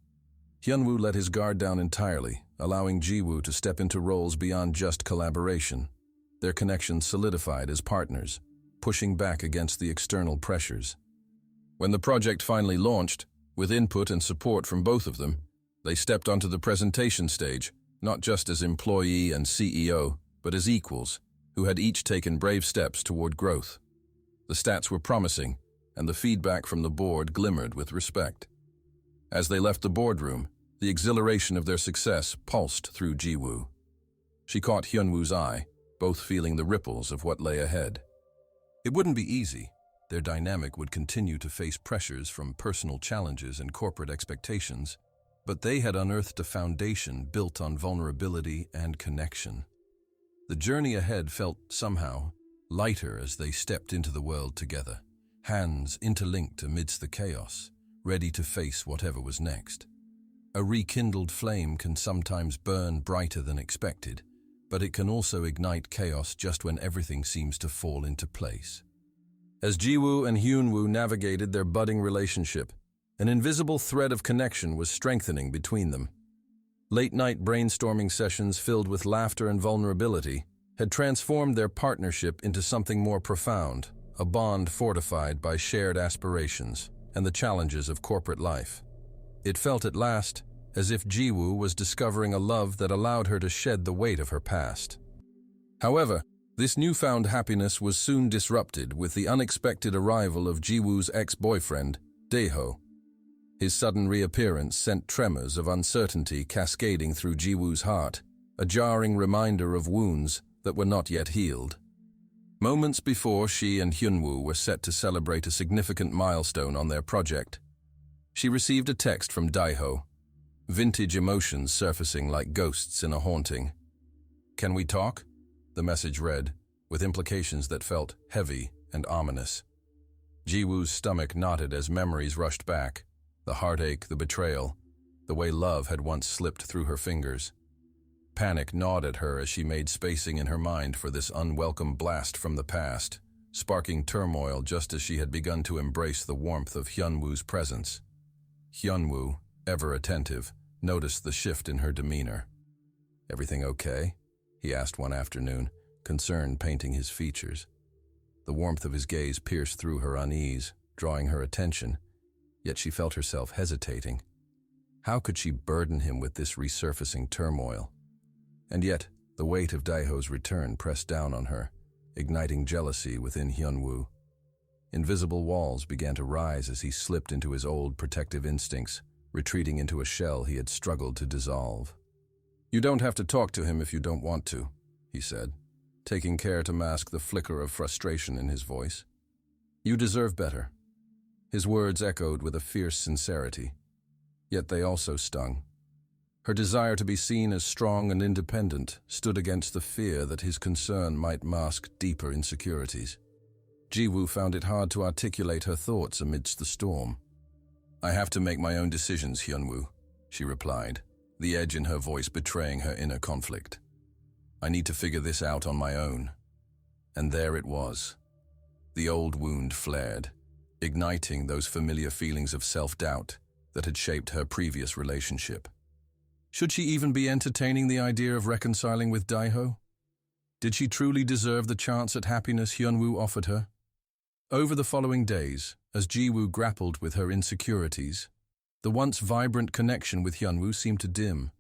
Hyunwoo let his guard down entirely, allowing Jiwoo to step into roles beyond just collaboration. Their connection solidified as partners, pushing back against the external pressures. When the project finally launched, with input and support from both of them, they stepped onto the presentation stage, not just as employee and CEO, but as equals, who had each taken brave steps toward growth. The stats were promising, and the feedback from the board glimmered with respect. As they left the boardroom, the exhilaration of their success pulsed through Jiwoo. She caught Hyunwoo's eye, both feeling the ripples of what lay ahead. It wouldn't be easy. Their dynamic would continue to face pressures from personal challenges and corporate expectations, but they had unearthed a foundation built on vulnerability and connection. The journey ahead felt, somehow, lighter as they stepped into the world together, hands interlinked amidst the chaos, ready to face whatever was next. A rekindled flame can sometimes burn brighter than expected, but it can also ignite chaos just when everything seems to fall into place. As Jiwoo and Hyunwoo navigated their budding relationship, an invisible thread of connection was strengthening between them. Late-night brainstorming sessions filled with laughter and vulnerability had transformed their partnership into something more profound, a bond fortified by shared aspirations and the challenges of corporate life. It felt at last as if Jiwoo was discovering a love that allowed her to shed the weight of her past. However, this newfound happiness was soon disrupted with the unexpected arrival of Jiwoo's ex-boyfriend, Daeho. His sudden reappearance sent tremors of uncertainty cascading through Jiwoo's heart, a jarring reminder of wounds that were not yet healed. Moments before she and Hyunwoo were set to celebrate a significant milestone on their project, she received a text from Daeho, vintage emotions surfacing like ghosts in a haunting. "Can we talk?" the message read, with implications that felt heavy and ominous. Jiwoo's stomach knotted as memories rushed back, the heartache, the betrayal, the way love had once slipped through her fingers. Panic gnawed at her as she made spacing in her mind for this unwelcome blast from the past, sparking turmoil just as she had begun to embrace the warmth of Hyunwoo's presence. Hyunwoo, ever attentive, noticed the shift in her demeanor. "Everything okay?" he asked one afternoon, concern painting his features. The warmth of his gaze pierced through her unease, drawing her attention, yet she felt herself hesitating. How could she burden him with this resurfacing turmoil? And yet, the weight of Daeho's return pressed down on her, igniting jealousy within Hyunwoo. Invisible walls began to rise as he slipped into his old protective instincts, retreating into a shell he had struggled to dissolve. "You don't have to talk to him if you don't want to," he said, taking care to mask the flicker of frustration in his voice. "You deserve better." His words echoed with a fierce sincerity, yet they also stung. Her desire to be seen as strong and independent stood against the fear that his concern might mask deeper insecurities. Jiwoo found it hard to articulate her thoughts amidst the storm. "I have to make my own decisions, Hyunwoo," she replied, the edge in her voice betraying her inner conflict. "I need to figure this out on my own." And there it was. The old wound flared, igniting those familiar feelings of self-doubt that had shaped her previous relationship. Should she even be entertaining the idea of reconciling with Daeho? Did she truly deserve the chance at happiness Hyunwoo offered her? Over the following days, as Jiwoo grappled with her insecurities, the once vibrant connection with Hyunwoo seemed to dim.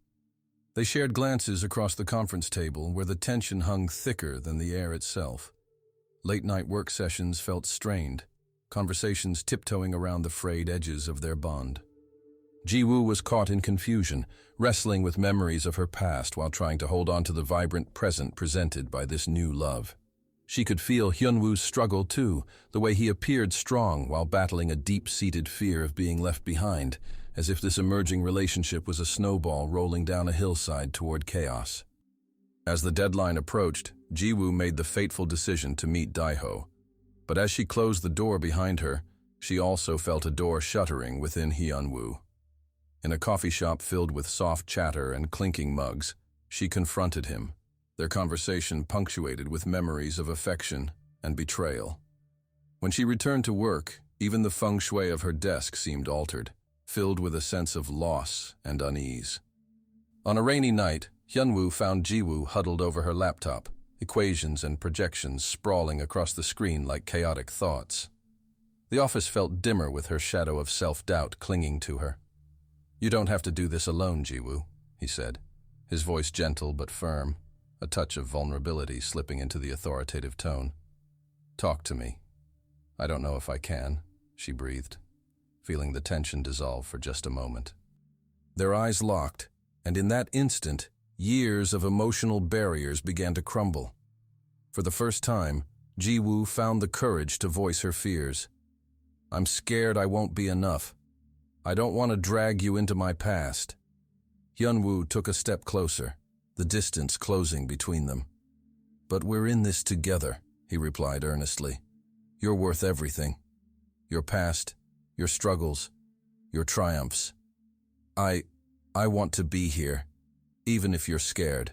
They shared glances across the conference table where the tension hung thicker than the air itself. Late-night work sessions felt strained, conversations tiptoeing around the frayed edges of their bond. Jiwoo was caught in confusion, wrestling with memories of her past while trying to hold on to the vibrant present presented by this new love. She could feel Hyunwoo's struggle too, the way he appeared strong while battling a deep-seated fear of being left behind, as if this emerging relationship was a snowball rolling down a hillside toward chaos. As the deadline approached, Jiwoo made the fateful decision to meet Daeho. But as she closed the door behind her, she also felt a door shuttering within Hyunwoo. In a coffee shop filled with soft chatter and clinking mugs, she confronted him, their conversation punctuated with memories of affection and betrayal. When she returned to work, even the feng shui of her desk seemed altered, filled with a sense of loss and unease. On a rainy night, Hyunwoo found Jiwoo huddled over her laptop, equations and projections sprawling across the screen like chaotic thoughts. The office felt dimmer with her shadow of self-doubt clinging to her. "You don't have to do this alone, Jiwoo," he said, his voice gentle but firm, a touch of vulnerability slipping into the authoritative tone. "Talk to me." "I don't know if I can," she breathed, feeling the tension dissolve for just a moment. Their eyes locked, and in that instant, years of emotional barriers began to crumble. For the first time, Jiwoo found the courage to voice her fears. "I'm scared I won't be enough. I don't want to drag you into my past." Hyunwoo took a step closer, the distance closing between them. "But we're in this together," he replied earnestly. "You're worth everything. Your past, your struggles, your triumphs. I want to be here, even if you're scared."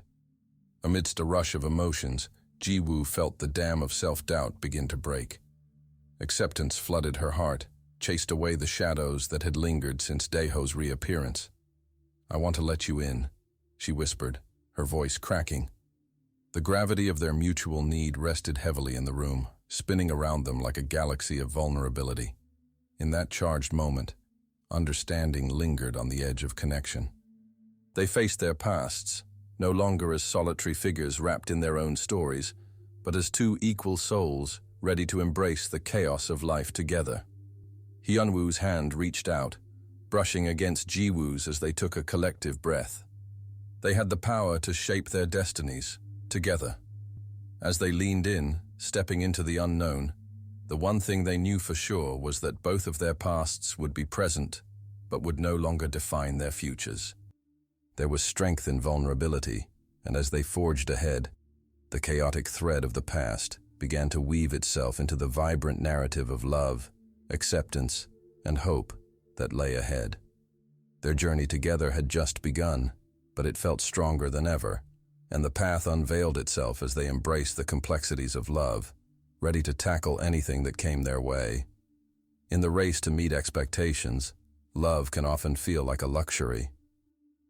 Amidst a rush of emotions, Jiwoo felt the dam of self-doubt begin to break. Acceptance flooded her heart, chased away the shadows that had lingered since Daeho's reappearance. "I want to let you in," she whispered, her voice cracking. The gravity of their mutual need rested heavily in the room, spinning around them like a galaxy of vulnerability. In that charged moment, understanding lingered on the edge of connection. They faced their pasts, no longer as solitary figures wrapped in their own stories, but as two equal souls ready to embrace the chaos of life together. Hyunwoo's hand reached out, brushing against Jiwoo's as they took a collective breath. They had the power to shape their destinies, together. As they leaned in, stepping into the unknown, the one thing they knew for sure was that both of their pasts would be present, but would no longer define their futures. There was strength in vulnerability, and as they forged ahead, the chaotic thread of the past began to weave itself into the vibrant narrative of love, acceptance, and hope that lay ahead. Their journey together had just begun, but it felt stronger than ever, and the path unveiled itself as they embraced the complexities of love, ready to tackle anything that came their way. In the race to meet expectations, love can often feel like a luxury.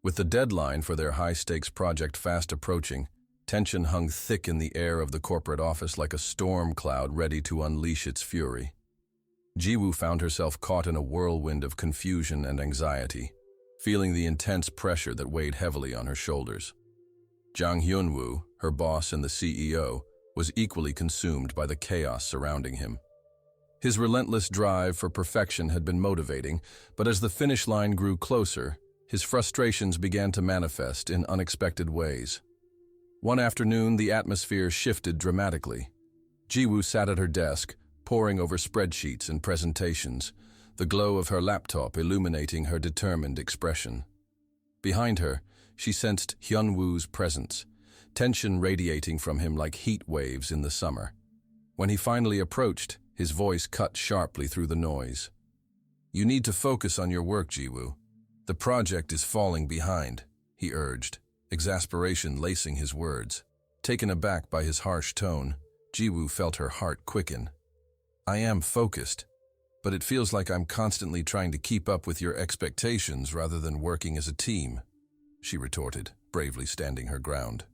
With the deadline for their high-stakes project fast approaching, tension hung thick in the air of the corporate office like a storm cloud ready to unleash its fury. Jiwoo found herself caught in a whirlwind of confusion and anxiety, feeling the intense pressure that weighed heavily on her shoulders. Jang Hyunwoo, her boss and the CEO, was equally consumed by the chaos surrounding him. His relentless drive for perfection had been motivating, but as the finish line grew closer, his frustrations began to manifest in unexpected ways. One afternoon, the atmosphere shifted dramatically. Jiwoo sat at her desk, poring over spreadsheets and presentations, the glow of her laptop illuminating her determined expression. Behind her, she sensed Hyunwoo's presence, tension radiating from him like heat waves in the summer. When he finally approached, his voice cut sharply through the noise. "You need to focus on your work, Jiwoo. The project is falling behind," he urged, exasperation lacing his words. Taken aback by his harsh tone, Jiwoo felt her heart quicken. "I am focused, but it feels like I'm constantly trying to keep up with your expectations rather than working as a team," she retorted, bravely standing her ground.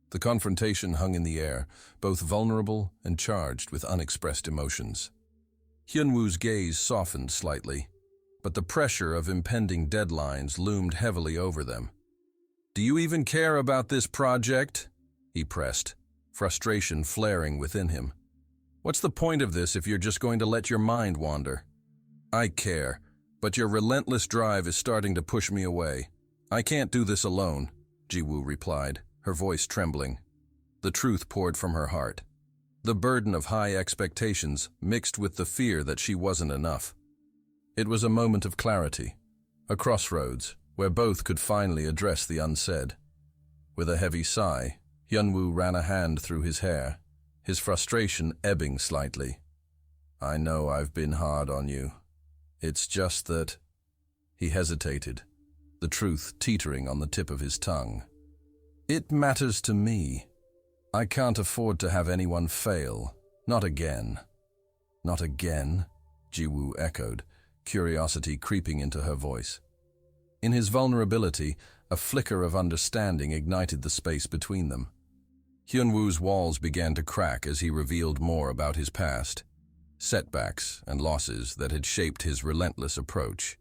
The confrontation hung in the air, both vulnerable and charged with unexpressed emotions. Hyunwoo's gaze softened slightly, but the pressure of impending deadlines loomed heavily over them. "Do you even care about this project?" he pressed, frustration flaring within him. "What's the point of this if you're just going to let your mind wander?" "I care, but your relentless drive is starting to push me away. I can't do this alone," Jiwoo replied, her voice trembling. The truth poured from her heart. The burden of high expectations mixed with the fear that she wasn't enough. It was a moment of clarity, a crossroads where both could finally address the unsaid. With a heavy sigh, Hyunwoo ran a hand through his hair, his frustration ebbing slightly. "I know I've been hard on you. It's just that—" He hesitated, the truth teetering on the tip of his tongue. "It matters to me. I can't afford to have anyone fail. Not again." "Not again?" Jiwoo echoed, curiosity creeping into her voice. In his vulnerability, a flicker of understanding ignited the space between them. Hyunwoo's walls began to crack as he revealed more about his past, setbacks and losses that had shaped his relentless approach.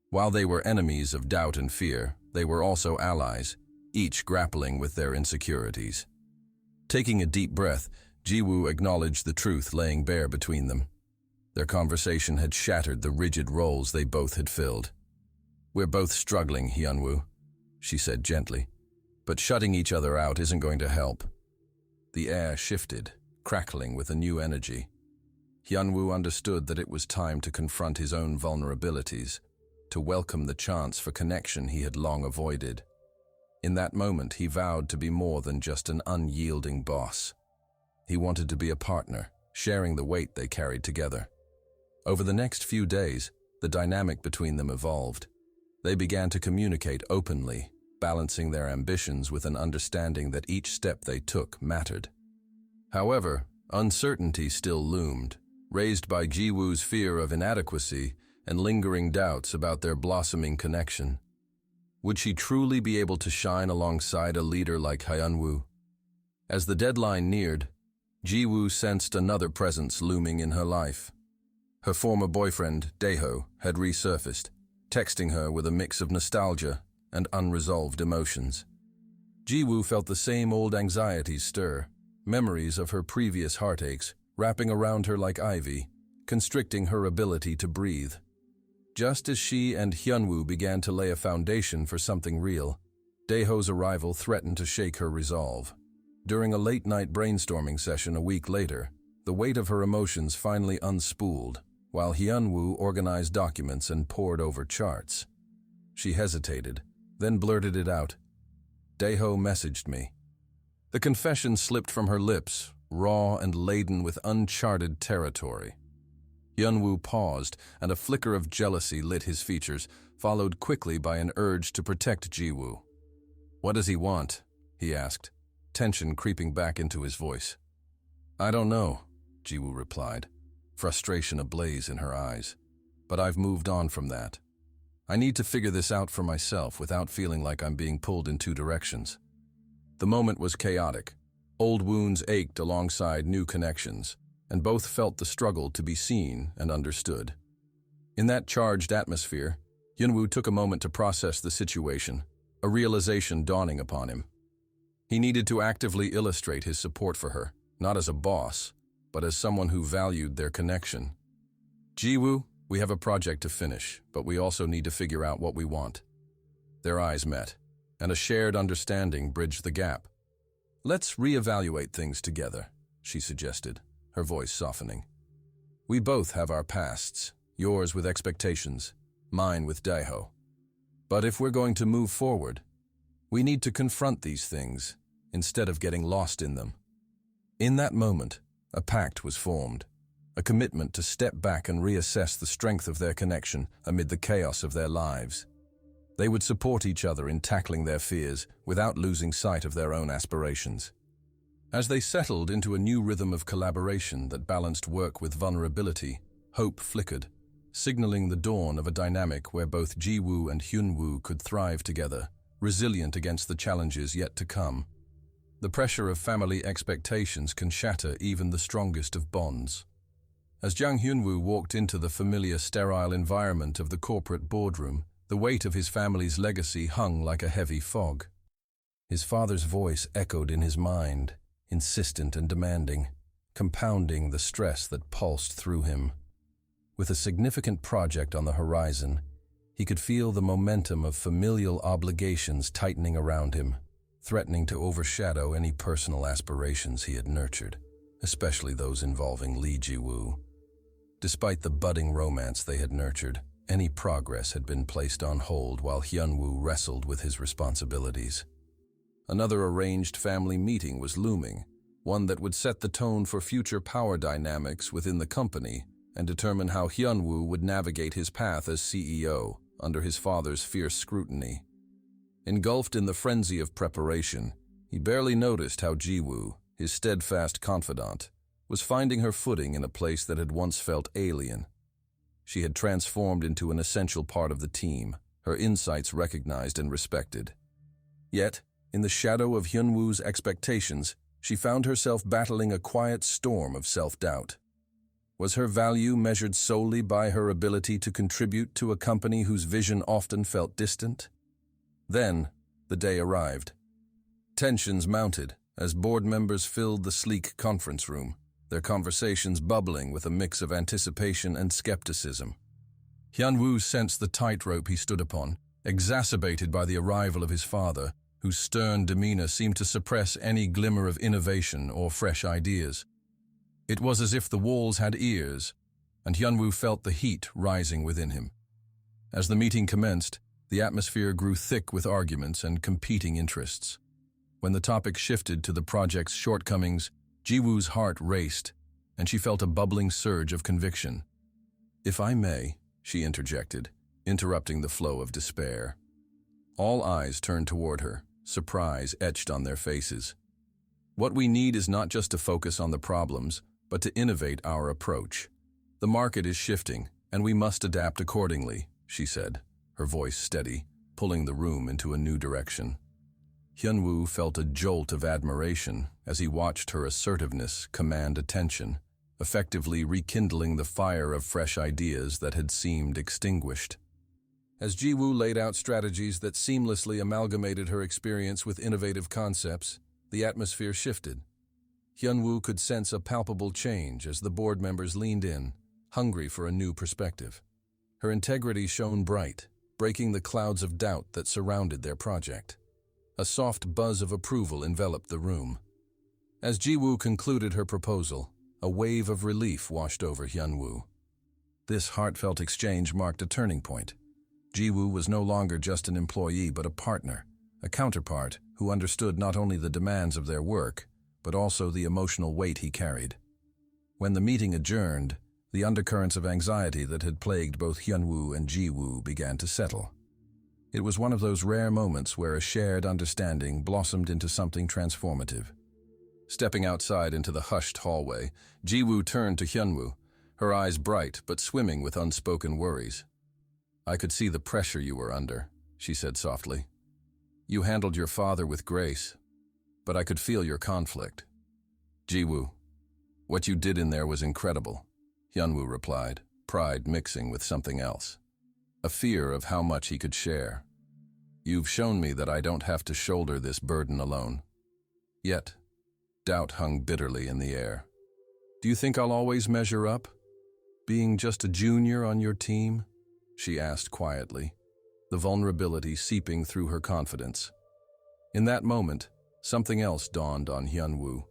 While they were enemies of doubt and fear, they were also allies, each grappling with their insecurities. Taking a deep breath, Jiwoo acknowledged the truth laying bare between them. Their conversation had shattered the rigid roles they both had filled. "We're both struggling, Hyunwoo," she said gently, "but shutting each other out isn't going to help." The air shifted, crackling with a new energy. Hyunwoo understood that it was time to confront his own vulnerabilities, to welcome the chance for connection he had long avoided. In that moment, he vowed to be more than just an unyielding boss. He wanted to be a partner, sharing the weight they carried together. Over the next few days, the dynamic between them evolved. They began to communicate openly, balancing their ambitions with an understanding that each step they took mattered. However, uncertainty still loomed, raised by Jiwoo's fear of inadequacy and lingering doubts about their blossoming connection. Would she truly be able to shine alongside a leader like Hyunwoo? As the deadline neared, Jiwoo sensed another presence looming in her life. Her former boyfriend, Daeho, had resurfaced, texting her with a mix of nostalgia and unresolved emotions. Jiwoo felt the same old anxieties stir, memories of her previous heartaches wrapping around her like ivy, constricting her ability to breathe. Just as she and Hyunwoo began to lay a foundation for something real, Daeho's arrival threatened to shake her resolve. During a late-night brainstorming session a week later, the weight of her emotions finally unspooled, while Hyunwoo organized documents and pored over charts. She hesitated, then blurted it out. "Daeho messaged me." The confession slipped from her lips, raw and laden with uncharted territory. Hyunwoo paused, and a flicker of jealousy lit his features, followed quickly by an urge to protect Jiwoo. "What does he want?" he asked, tension creeping back into his voice. "I don't know," Jiwoo replied, frustration ablaze in her eyes. "But I've moved on from that. I need to figure this out for myself without feeling like I'm being pulled in two directions." The moment was chaotic. Old wounds ached alongside new connections, and both felt the struggle to be seen and understood. In that charged atmosphere, Hyunwoo took a moment to process the situation, a realization dawning upon him. He needed to actively illustrate his support for her, not as a boss, but as someone who valued their connection. "Jiwoo, we have a project to finish, but we also need to figure out what we want." Their eyes met, and a shared understanding bridged the gap. "Let's reevaluate things together," she suggested, her voice softening. "We both have our pasts, yours with expectations, mine with Daeho. But if we're going to move forward, We need to confront these things, instead of getting lost in them. In that moment, a pact was formed, a commitment to step back and reassess the strength of their connection amid the chaos of their lives. They would support each other in tackling their fears without losing sight of their own aspirations. As they settled into a new rhythm of collaboration that balanced work with vulnerability, hope flickered, signaling the dawn of a dynamic where both Ji-woo and Hyun-woo could thrive together, resilient against the challenges yet to come. The pressure of family expectations can shatter even the strongest of bonds. As Jang Hyun-woo walked into the familiar sterile environment of the corporate boardroom, the weight of his family's legacy hung like a heavy fog. His father's voice echoed in his mind, insistent and demanding, compounding the stress that pulsed through him. With a significant project on the horizon, he could feel the momentum of familial obligations tightening around him, threatening to overshadow any personal aspirations he had nurtured, especially those involving Lee Ji-woo. Despite the budding romance they had nurtured, any progress had been placed on hold while Hyun-woo wrestled with his responsibilities. Another arranged family meeting was looming, one that would set the tone for future power dynamics within the company and determine how Hyun-woo would navigate his path as CEO under his father's fierce scrutiny. Engulfed in the frenzy of preparation, he barely noticed how Ji-woo, his steadfast confidant, was finding her footing in a place that had once felt alien. She had transformed into an essential part of the team, her insights recognized and respected. Yet, in the shadow of Hyun-woo's expectations, she found herself battling a quiet storm of self-doubt. Was her value measured solely by her ability to contribute to a company whose vision often felt distant? Then, the day arrived. Tensions mounted as board members filled the sleek conference room, their conversations bubbling with a mix of anticipation and skepticism. Hyun-woo sensed the tightrope he stood upon, exacerbated by the arrival of his father, whose stern demeanor seemed to suppress any glimmer of innovation or fresh ideas. It was as if the walls had ears, and Hyun-woo felt the heat rising within him. As the meeting commenced, the atmosphere grew thick with arguments and competing interests. When the topic shifted to the project's shortcomings, Ji-woo's heart raced, and she felt a bubbling surge of conviction. "If I may," she interjected, interrupting the flow of despair. All eyes turned toward her, surprise etched on their faces. "What we need is not just to focus on the problems, but to innovate our approach. The market is shifting, and we must adapt accordingly," she said, her voice steady, pulling the room into a new direction. Hyun-woo felt a jolt of admiration as he watched her assertiveness command attention, effectively rekindling the fire of fresh ideas that had seemed extinguished. As Ji-woo laid out strategies that seamlessly amalgamated her experience with innovative concepts, the atmosphere shifted. Hyun-woo could sense a palpable change as the board members leaned in, hungry for a new perspective. Her integrity shone bright, breaking the clouds of doubt that surrounded their project. A soft buzz of approval enveloped the room. As Ji-woo concluded her proposal, a wave of relief washed over Hyun-woo. This heartfelt exchange marked a turning point. Ji-woo was no longer just an employee but a partner, a counterpart who understood not only the demands of their work, but also the emotional weight he carried. When the meeting adjourned, the undercurrents of anxiety that had plagued both Hyun-woo and Ji-woo began to settle. It was one of those rare moments where a shared understanding blossomed into something transformative. Stepping outside into the hushed hallway, Ji-woo turned to Hyun-woo, her eyes bright but swimming with unspoken worries. "I could see the pressure you were under," she said softly. "You handled your father with grace, but I could feel your conflict." "Ji-woo, what you did in there was incredible," Hyun-woo replied, pride mixing with something else. A fear of how much he could share. "You've shown me that I don't have to shoulder this burden alone." Yet, doubt hung bitterly in the air. "Do you think I'll always measure up? Being just a junior on your team?" she asked quietly, the vulnerability seeping through her confidence. In that moment, something else dawned on Hyun-woo.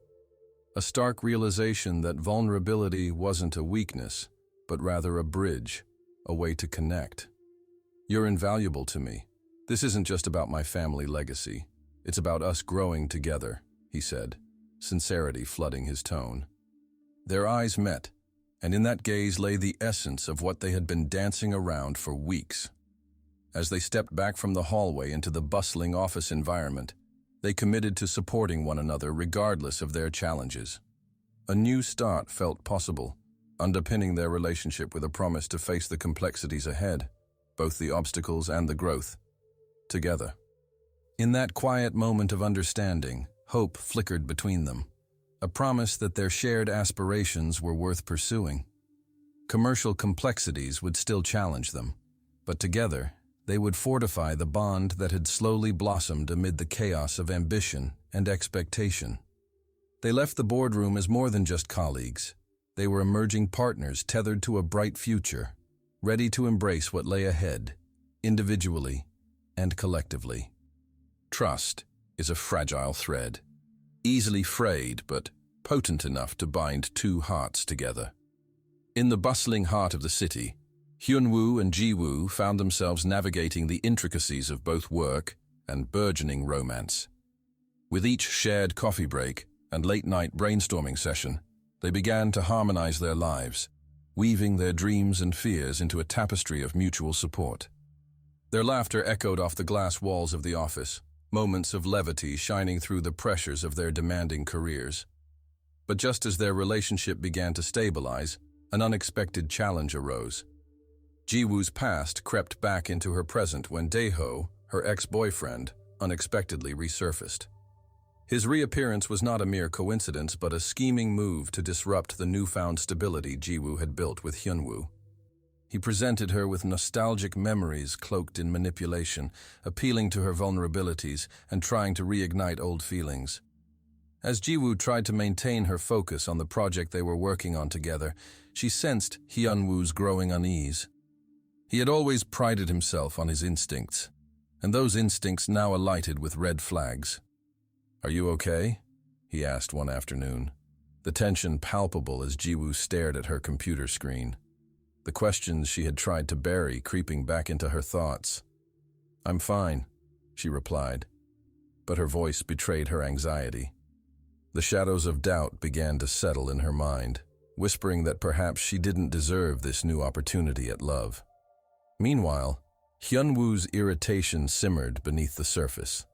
A stark realization that vulnerability wasn't a weakness, but rather a bridge, a way to connect. "You're invaluable to me, This isn't just about my family legacy. It's about us growing together, he said, sincerity flooding his tone. Their eyes met, and in that gaze lay the essence of what they had been dancing around for weeks. As they stepped back from the hallway into the bustling office environment, they committed to supporting one another regardless of their challenges. A new start felt possible, underpinning their relationship with a promise to face the complexities ahead, both the obstacles and the growth, together. In that quiet moment of understanding, hope flickered between them, a promise that their shared aspirations were worth pursuing. Commercial complexities would still challenge them, but together, they would fortify the bond that had slowly blossomed amid the chaos of ambition and expectation. They left the boardroom as more than just colleagues. They were emerging partners tethered to a bright future, ready to embrace what lay ahead, individually and collectively. Trust is a fragile thread, easily frayed but potent enough to bind two hearts together. In the bustling heart of the city, Hyunwoo and Jiwoo found themselves navigating the intricacies of both work and burgeoning romance. With each shared coffee break and late-night brainstorming session, they began to harmonize their lives, weaving their dreams and fears into a tapestry of mutual support. Their laughter echoed off the glass walls of the office, moments of levity shining through the pressures of their demanding careers. But just as their relationship began to stabilize, an unexpected challenge arose. Jiwoo's past crept back into her present when Daeho, her ex-boyfriend, unexpectedly resurfaced. His reappearance was not a mere coincidence but a scheming move to disrupt the newfound stability Jiwoo had built with Hyunwoo. He presented her with nostalgic memories cloaked in manipulation, appealing to her vulnerabilities and trying to reignite old feelings. As Jiwoo tried to maintain her focus on the project they were working on together, she sensed Hyunwoo's growing unease. He had always prided himself on his instincts, and those instincts now alighted with red flags. "Are you okay?" he asked one afternoon, the tension palpable as Jiwoo stared at her computer screen, the questions she had tried to bury creeping back into her thoughts. "I'm fine," she replied, but her voice betrayed her anxiety. The shadows of doubt began to settle in her mind, whispering that perhaps she didn't deserve this new opportunity at love. Meanwhile, Hyunwoo's irritation simmered beneath the surface.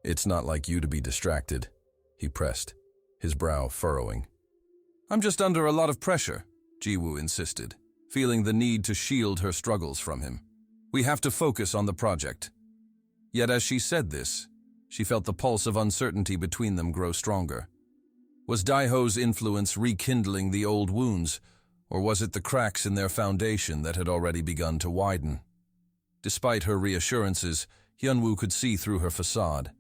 "It's not like you to be distracted," he pressed, his brow furrowing. "I'm just under a lot of pressure," Jiwoo insisted, feeling the need to shield her struggles from him. "We have to focus on the project." Yet as she said this, she felt the pulse of uncertainty between them grow stronger. Was Daeho's influence rekindling the old wounds, or was it the cracks in their foundation that had already begun to widen? Despite her reassurances, Hyunwoo could see through her facade.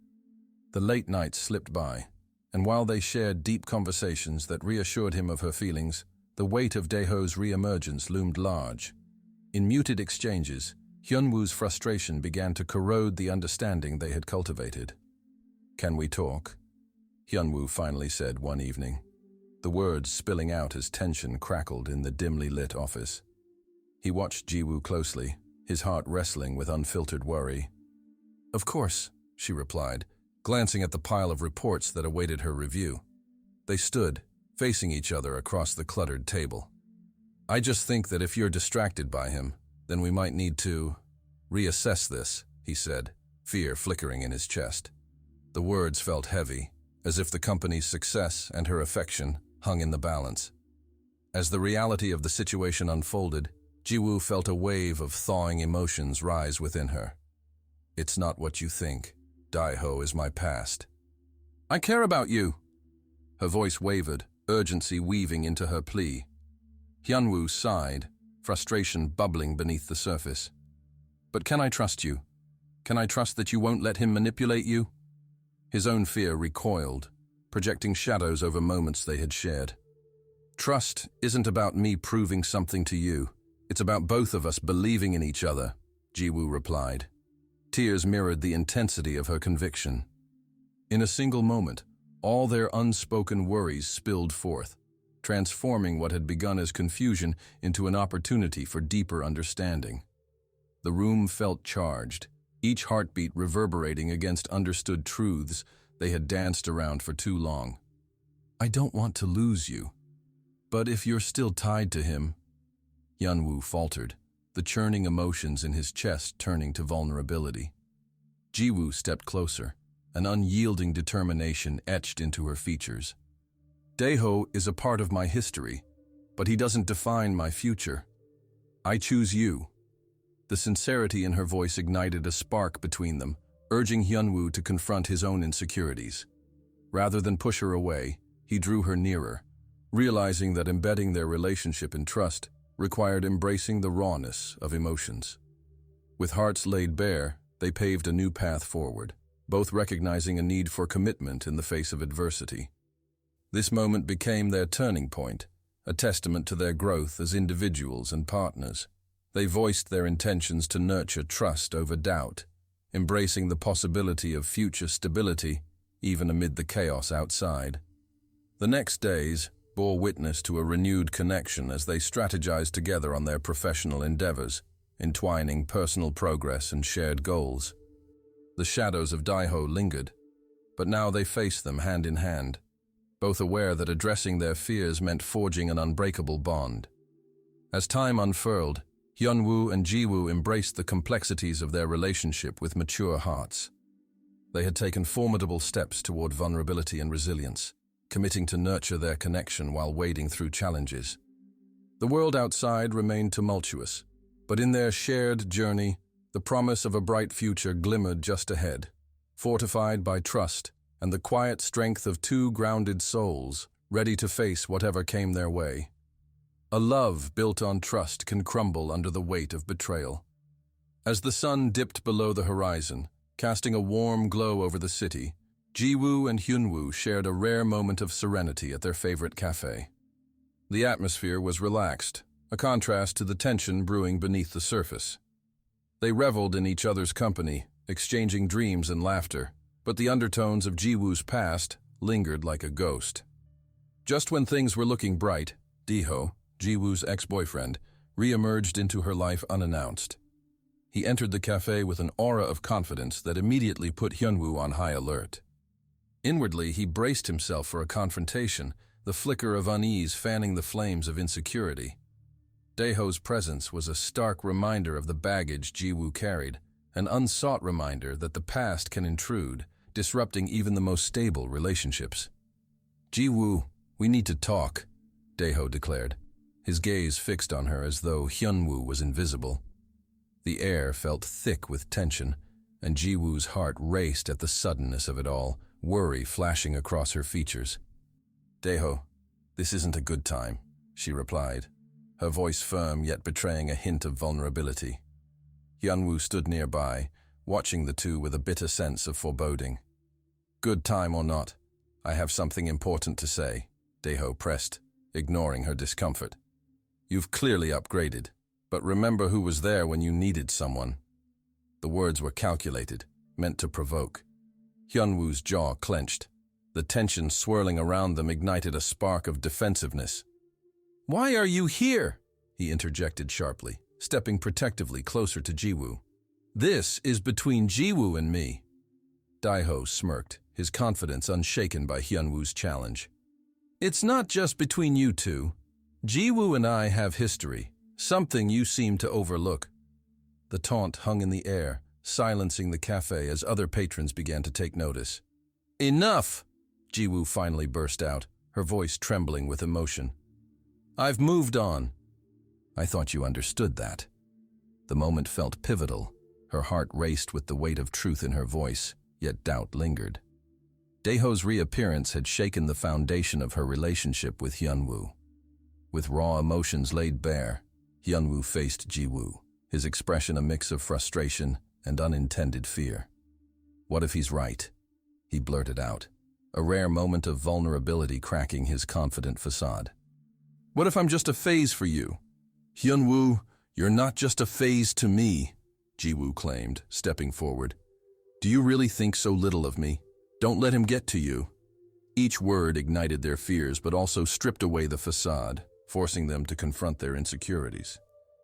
The late nights slipped by, and while they shared deep conversations that reassured him of her feelings, the weight of Daeho's re-emergence loomed large. In muted exchanges, Hyunwoo's frustration began to corrode the understanding they had cultivated. "Can we talk?" Hyunwoo finally said one evening, the words spilling out as tension crackled in the dimly lit office. He watched Jiwoo closely, his heart wrestling with unfiltered worry. "Of course," she replied, glancing at the pile of reports that awaited her review. They stood, facing each other across the cluttered table. "I just think that if you're distracted by him, then we might need to reassess this," he said, fear flickering in his chest. The words felt heavy, as if the company's success and her affection hung in the balance. As the reality of the situation unfolded, Jiwoo felt a wave of thawing emotions rise within her. "It's not what you think. Daeho is my past." "I care about you." Her voice wavered, urgency weaving into her plea. Hyunwoo sighed, frustration bubbling beneath the surface. "But can I trust you? Can I trust that you won't let him manipulate you?" His own fear recoiled, projecting shadows over moments they had shared. "Trust isn't about me proving something to you. It's about both of us believing in each other," Jiwoo replied. Tears mirrored the intensity of her conviction. In a single moment, all their unspoken worries spilled forth, transforming what had begun as confusion into an opportunity for deeper understanding. The room felt charged, each heartbeat reverberating against understood truths they had danced around for too long. "I don't want to lose you. But if you're still tied to him," Hyunwoo faltered, the churning emotions in his chest turning to vulnerability. Jiwoo stepped closer, an unyielding determination etched into her features. "Daeho is a part of my history, but he doesn't define my future. I choose you." The sincerity in her voice ignited a spark between them, urging Hyunwoo to confront his own insecurities. Rather than push her away, he drew her nearer, realizing that embedding their relationship in trust required embracing the rawness of emotions. With hearts laid bare, they paved a new path forward, both recognizing a need for commitment in the face of adversity. This moment became their turning point, a testament to their growth as individuals and partners. They voiced their intentions to nurture trust over doubt, embracing the possibility of future stability, even amid the chaos outside. The next days bore witness to a renewed connection as they strategized together on their professional endeavors, entwining personal progress and shared goals. The shadows of Daeho lingered, but now they faced them hand in hand, both aware that addressing their fears meant forging an unbreakable bond. As time unfurled, Hyunwoo and Jiwoo embraced the complexities of their relationship with mature hearts. They had taken formidable steps toward vulnerability and resilience, committing to nurture their connection while wading through challenges. The world outside remained tumultuous, but in their shared journey, the promise of a bright future glimmered just ahead, fortified by trust and the quiet strength of two grounded souls, ready to face whatever came their way. A love built on trust can crumble under the weight of betrayal. As the sun dipped below the horizon, casting a warm glow over the city, Jiwoo and Hyunwoo shared a rare moment of serenity at their favorite cafe. The atmosphere was relaxed, a contrast to the tension brewing beneath the surface. They reveled in each other's company, exchanging dreams and laughter, but the undertones of Jiwoo's past lingered like a ghost. Just when things were looking bright, Daeho, Jiwoo's ex-boyfriend, re-emerged into her life unannounced. He entered the cafe with an aura of confidence that immediately put Hyunwoo on high alert. Inwardly, he braced himself for a confrontation, the flicker of unease fanning the flames of insecurity. Daeho's presence was a stark reminder of the baggage Jiwoo carried, an unsought reminder that the past can intrude, disrupting even the most stable relationships. "Jiwoo, we need to talk," Daeho declared, his gaze fixed on her as though Hyunwoo was invisible. The air felt thick with tension, and Jiwoo's heart raced at the suddenness of it all, worry flashing across her features. "Daeho, this isn't a good time," she replied, her voice firm yet betraying a hint of vulnerability. Hyunwoo stood nearby, watching the two with a bitter sense of foreboding. "Good time or not, I have something important to say," Daeho pressed, ignoring her discomfort. "You've clearly upgraded, but remember who was there when you needed someone." The words were calculated, meant to provoke. Hyunwoo's jaw clenched. The tension swirling around them ignited a spark of defensiveness. "Why are you here?" he interjected sharply, stepping protectively closer to Jiwoo. "This is between Jiwoo and me." Daeho smirked, his confidence unshaken by Hyunwoo's challenge. "It's not just between you two. Jiwoo and I have history, something you seem to overlook." The taunt hung in the air, silencing the cafe as other patrons began to take notice. "Enough!" Jiwoo finally burst out, her voice trembling with emotion. "I've moved on." "I thought you understood that." The moment felt pivotal. Her heart raced with the weight of truth in her voice, yet doubt lingered. Daeho's reappearance had shaken the foundation of her relationship with Hyunwoo. With raw emotions laid bare, Hyunwoo faced Jiwoo, his expression a mix of frustration and unintended fear. "What if he's right?" he blurted out, a rare moment of vulnerability cracking his confident facade. "What if I'm just a phase for you?" "Hyunwoo, you're not just a phase to me," Jiwoo claimed, stepping forward. "Do you really think so little of me? Don't let him get to you." Each word ignited their fears but also stripped away the facade, forcing them to confront their insecurities.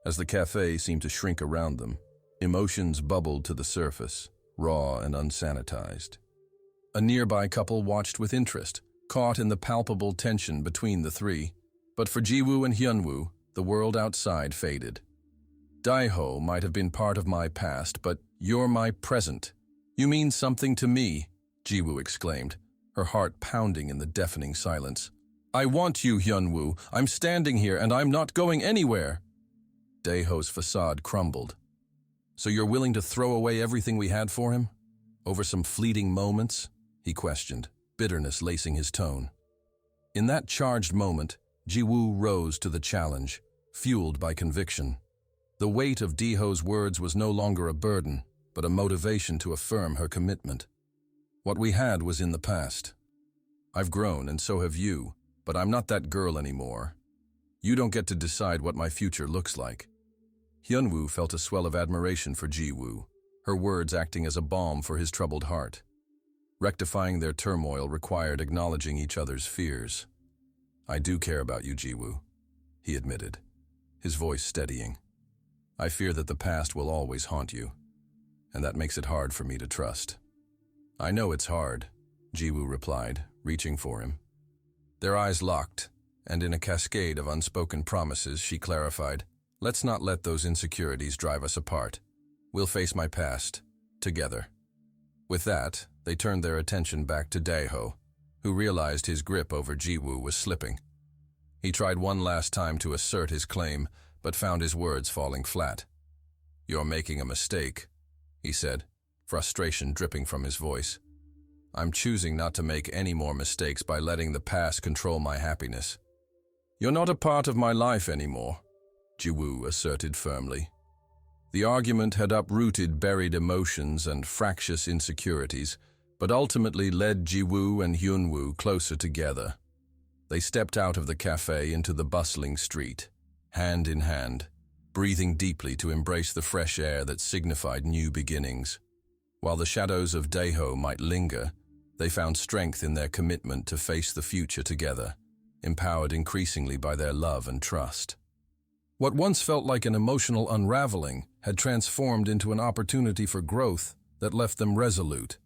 As the cafe seemed to shrink around them, Emotions bubbled to the surface, raw and unsanitized. A nearby couple watched with interest, caught in the palpable tension between the three. But for Jiwoo and Hyunwoo, the world outside faded. Daeho might have been part of my past, but you're my present. You mean something to me, Jiwoo exclaimed, her heart pounding in the deafening silence. I want you, Hyunwoo. I'm standing here and I'm not going anywhere. Daeho's facade crumbled. So you're willing to throw away everything we had for him? Over some fleeting moments? He questioned, bitterness lacing his tone. In that charged moment, Jiwoo rose to the challenge, fueled by conviction. The weight of Daeho's words was no longer a burden, but a motivation to affirm her commitment. What we had was in the past. I've grown, and so have you, but I'm not that girl anymore. You don't get to decide what my future looks like. Hyunwoo felt a swell of admiration for Jiwoo, her words acting as a balm for his troubled heart. Rectifying their turmoil required acknowledging each other's fears. I do care about you, Jiwoo, he admitted, his voice steadying. I fear that the past will always haunt you, and that makes it hard for me to trust. I know it's hard, Jiwoo replied, reaching for him. Their eyes locked, and in a cascade of unspoken promises, she clarified, let's not let those insecurities drive us apart. We'll face my past, together. With that, they turned their attention back to Daeho, who realized his grip over Jiwoo was slipping. He tried one last time to assert his claim, but found his words falling flat. You're making a mistake, he said, frustration dripping from his voice. I'm choosing not to make any more mistakes by letting the past control my happiness. You're not a part of my life anymore, Jiwoo asserted firmly. The argument had uprooted buried emotions and fractious insecurities, but ultimately led Jiwoo and Hyunwoo closer together. They stepped out of the cafe into the bustling street, hand in hand, breathing deeply to embrace the fresh air that signified new beginnings. While the shadows of Daeho might linger, they found strength in their commitment to face the future together, empowered increasingly by their love and trust. What once felt like an emotional unraveling had transformed into an opportunity for growth that left them resolute,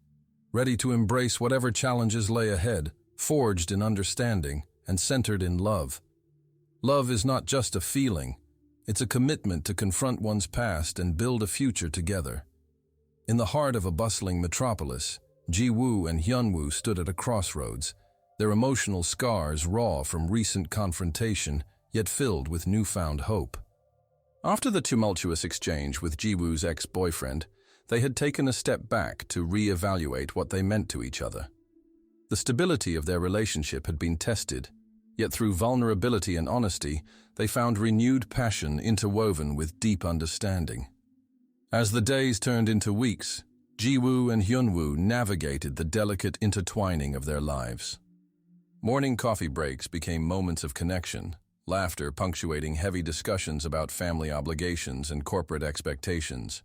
ready to embrace whatever challenges lay ahead, forged in understanding and centered in love. Love is not just a feeling, it's a commitment to confront one's past and build a future together. In the heart of a bustling metropolis, Jiwoo and Hyunwoo stood at a crossroads, their emotional scars raw from recent confrontation, yet filled with newfound hope. After the tumultuous exchange with Jiwoo's ex-boyfriend, they had taken a step back to re-evaluate what they meant to each other. The stability of their relationship had been tested, yet through vulnerability and honesty, they found renewed passion interwoven with deep understanding. As the days turned into weeks, Jiwoo and Hyunwoo navigated the delicate intertwining of their lives. Morning coffee breaks became moments of connection, laughter punctuating heavy discussions about family obligations and corporate expectations.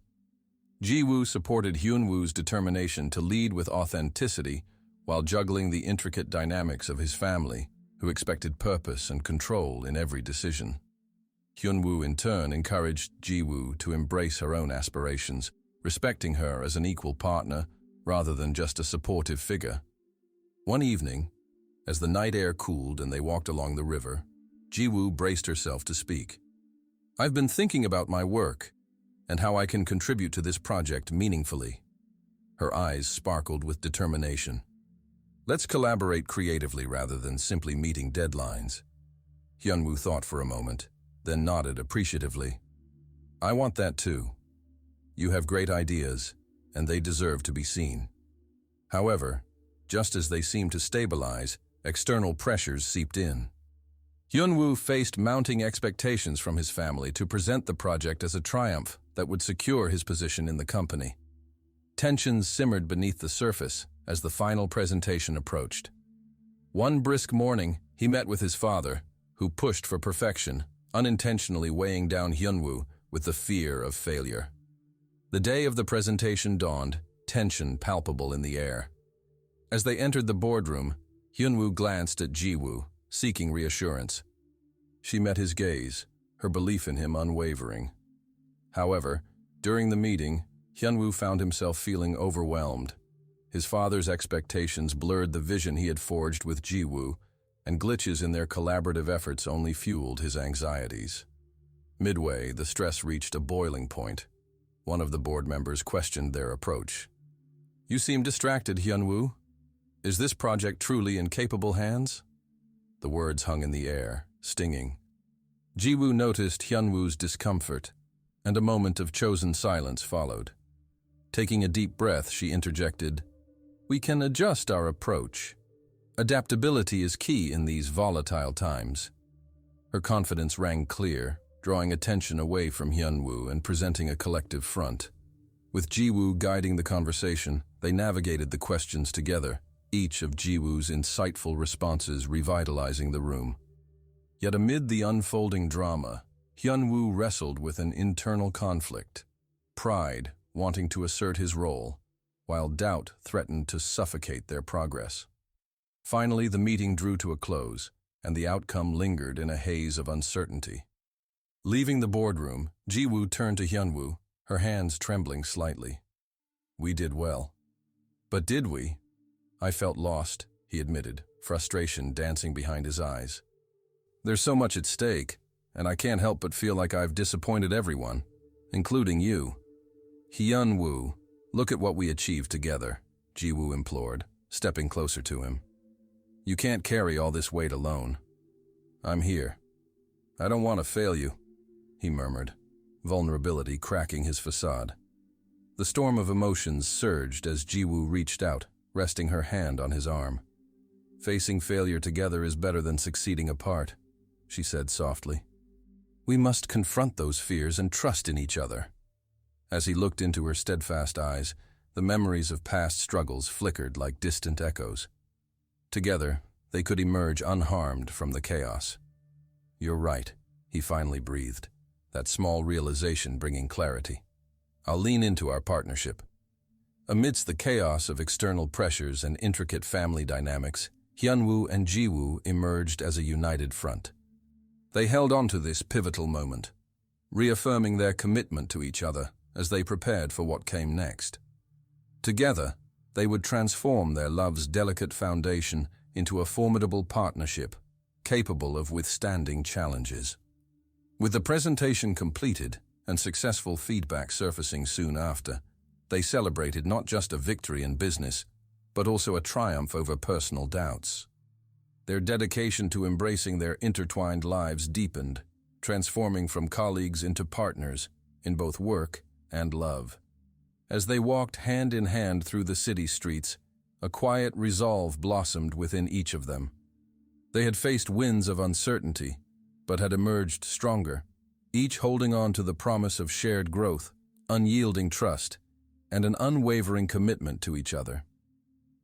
Jiwoo supported Hyunwoo's determination to lead with authenticity while juggling the intricate dynamics of his family, who expected purpose and control in every decision. Hyunwoo in turn encouraged Jiwoo to embrace her own aspirations, respecting her as an equal partner rather than just a supportive figure. One evening, as the night air cooled and they walked along the river, Jiwoo braced herself to speak. I've been thinking about my work and how I can contribute to this project meaningfully. Her eyes sparkled with determination. Let's collaborate creatively rather than simply meeting deadlines. Hyunwoo thought for a moment, then nodded appreciatively. I want that too. You have great ideas, and they deserve to be seen. However, just as they seemed to stabilize, external pressures seeped in. Hyunwoo faced mounting expectations from his family to present the project as a triumph that would secure his position in the company. Tensions simmered beneath the surface as the final presentation approached. One brisk morning, he met with his father, who pushed for perfection, unintentionally weighing down Hyunwoo with the fear of failure. The day of the presentation dawned, tension palpable in the air. As they entered the boardroom, Hyunwoo glanced at Jiwoo, seeking reassurance. She met his gaze, her belief in him unwavering. However, During the meeting, Hyunwoo found himself feeling overwhelmed. His father's expectations blurred the vision he had forged with Jiwoo, and glitches in their collaborative efforts only fueled his anxieties. Midway, the stress reached a boiling point. One of the board members questioned their approach. "You seem distracted, Hyunwoo. Is this project truly in capable hands?" The words hung in the air, stinging. Jiwoo noticed Hyunwoo's discomfort, and a moment of chosen silence followed. Taking a deep breath, she interjected, "We can adjust our approach. Adaptability is key in these volatile times." Her confidence rang clear, drawing attention away from Hyunwoo and presenting a collective front. With Jiwoo guiding the conversation, they navigated the questions together, each of Jiwoo's insightful responses revitalizing the room. Yet amid the unfolding drama, Hyunwoo wrestled with an internal conflict. Pride, wanting to assert his role, while doubt threatened to suffocate their progress. Finally, the meeting drew to a close, and the outcome lingered in a haze of uncertainty. Leaving the boardroom, Jiwoo turned to Hyunwoo, her hands trembling slightly. "We did well." "But did we?" "I felt lost," he admitted, frustration dancing behind his eyes. "There's so much at stake, and I can't help but feel like I've disappointed everyone, including you." "Hyunwoo, look at what we achieved together," Jiwoo implored, stepping closer to him. "You can't carry all this weight alone. I'm here. I don't want to fail you," he murmured, vulnerability cracking his facade. The storm of emotions surged as Jiwoo reached out, resting her hand on his arm. "Facing failure together is better than succeeding apart," she said softly. "We must confront those fears and trust in each other." As he looked into her steadfast eyes, the memories of past struggles flickered like distant echoes. Together, they could emerge unharmed from the chaos. "You're right," he finally breathed, that small realization bringing clarity. "I'll lean into our partnership." Amidst the chaos of external pressures and intricate family dynamics, Hyunwoo and Jiwoo emerged as a united front. They held on to this pivotal moment, reaffirming their commitment to each other as they prepared for what came next. Together, they would transform their love's delicate foundation into a formidable partnership, capable of withstanding challenges. With the presentation completed and successful feedback surfacing soon after, they celebrated not just a victory in business, but also a triumph over personal doubts. Their dedication to embracing their intertwined lives deepened, transforming from colleagues into partners in both work and love. As they walked hand in hand through the city streets, a quiet resolve blossomed within each of them. They had faced winds of uncertainty, but had emerged stronger, each holding on to the promise of shared growth, unyielding trust, and an unwavering commitment to each other.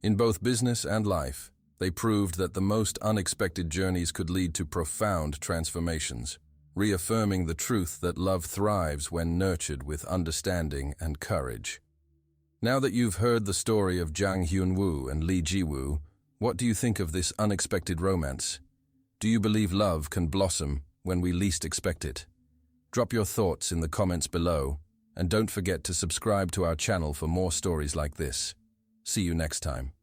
In both business and life, they proved that the most unexpected journeys could lead to profound transformations, reaffirming the truth that love thrives when nurtured with understanding and courage. Now that you've heard the story of Jang Hyunwoo and Lee Jiwoo, what do you think of this unexpected romance? Do you believe love can blossom when we least expect it? Drop your thoughts in the comments below, and don't forget to subscribe to our channel for more stories like this. See you next time.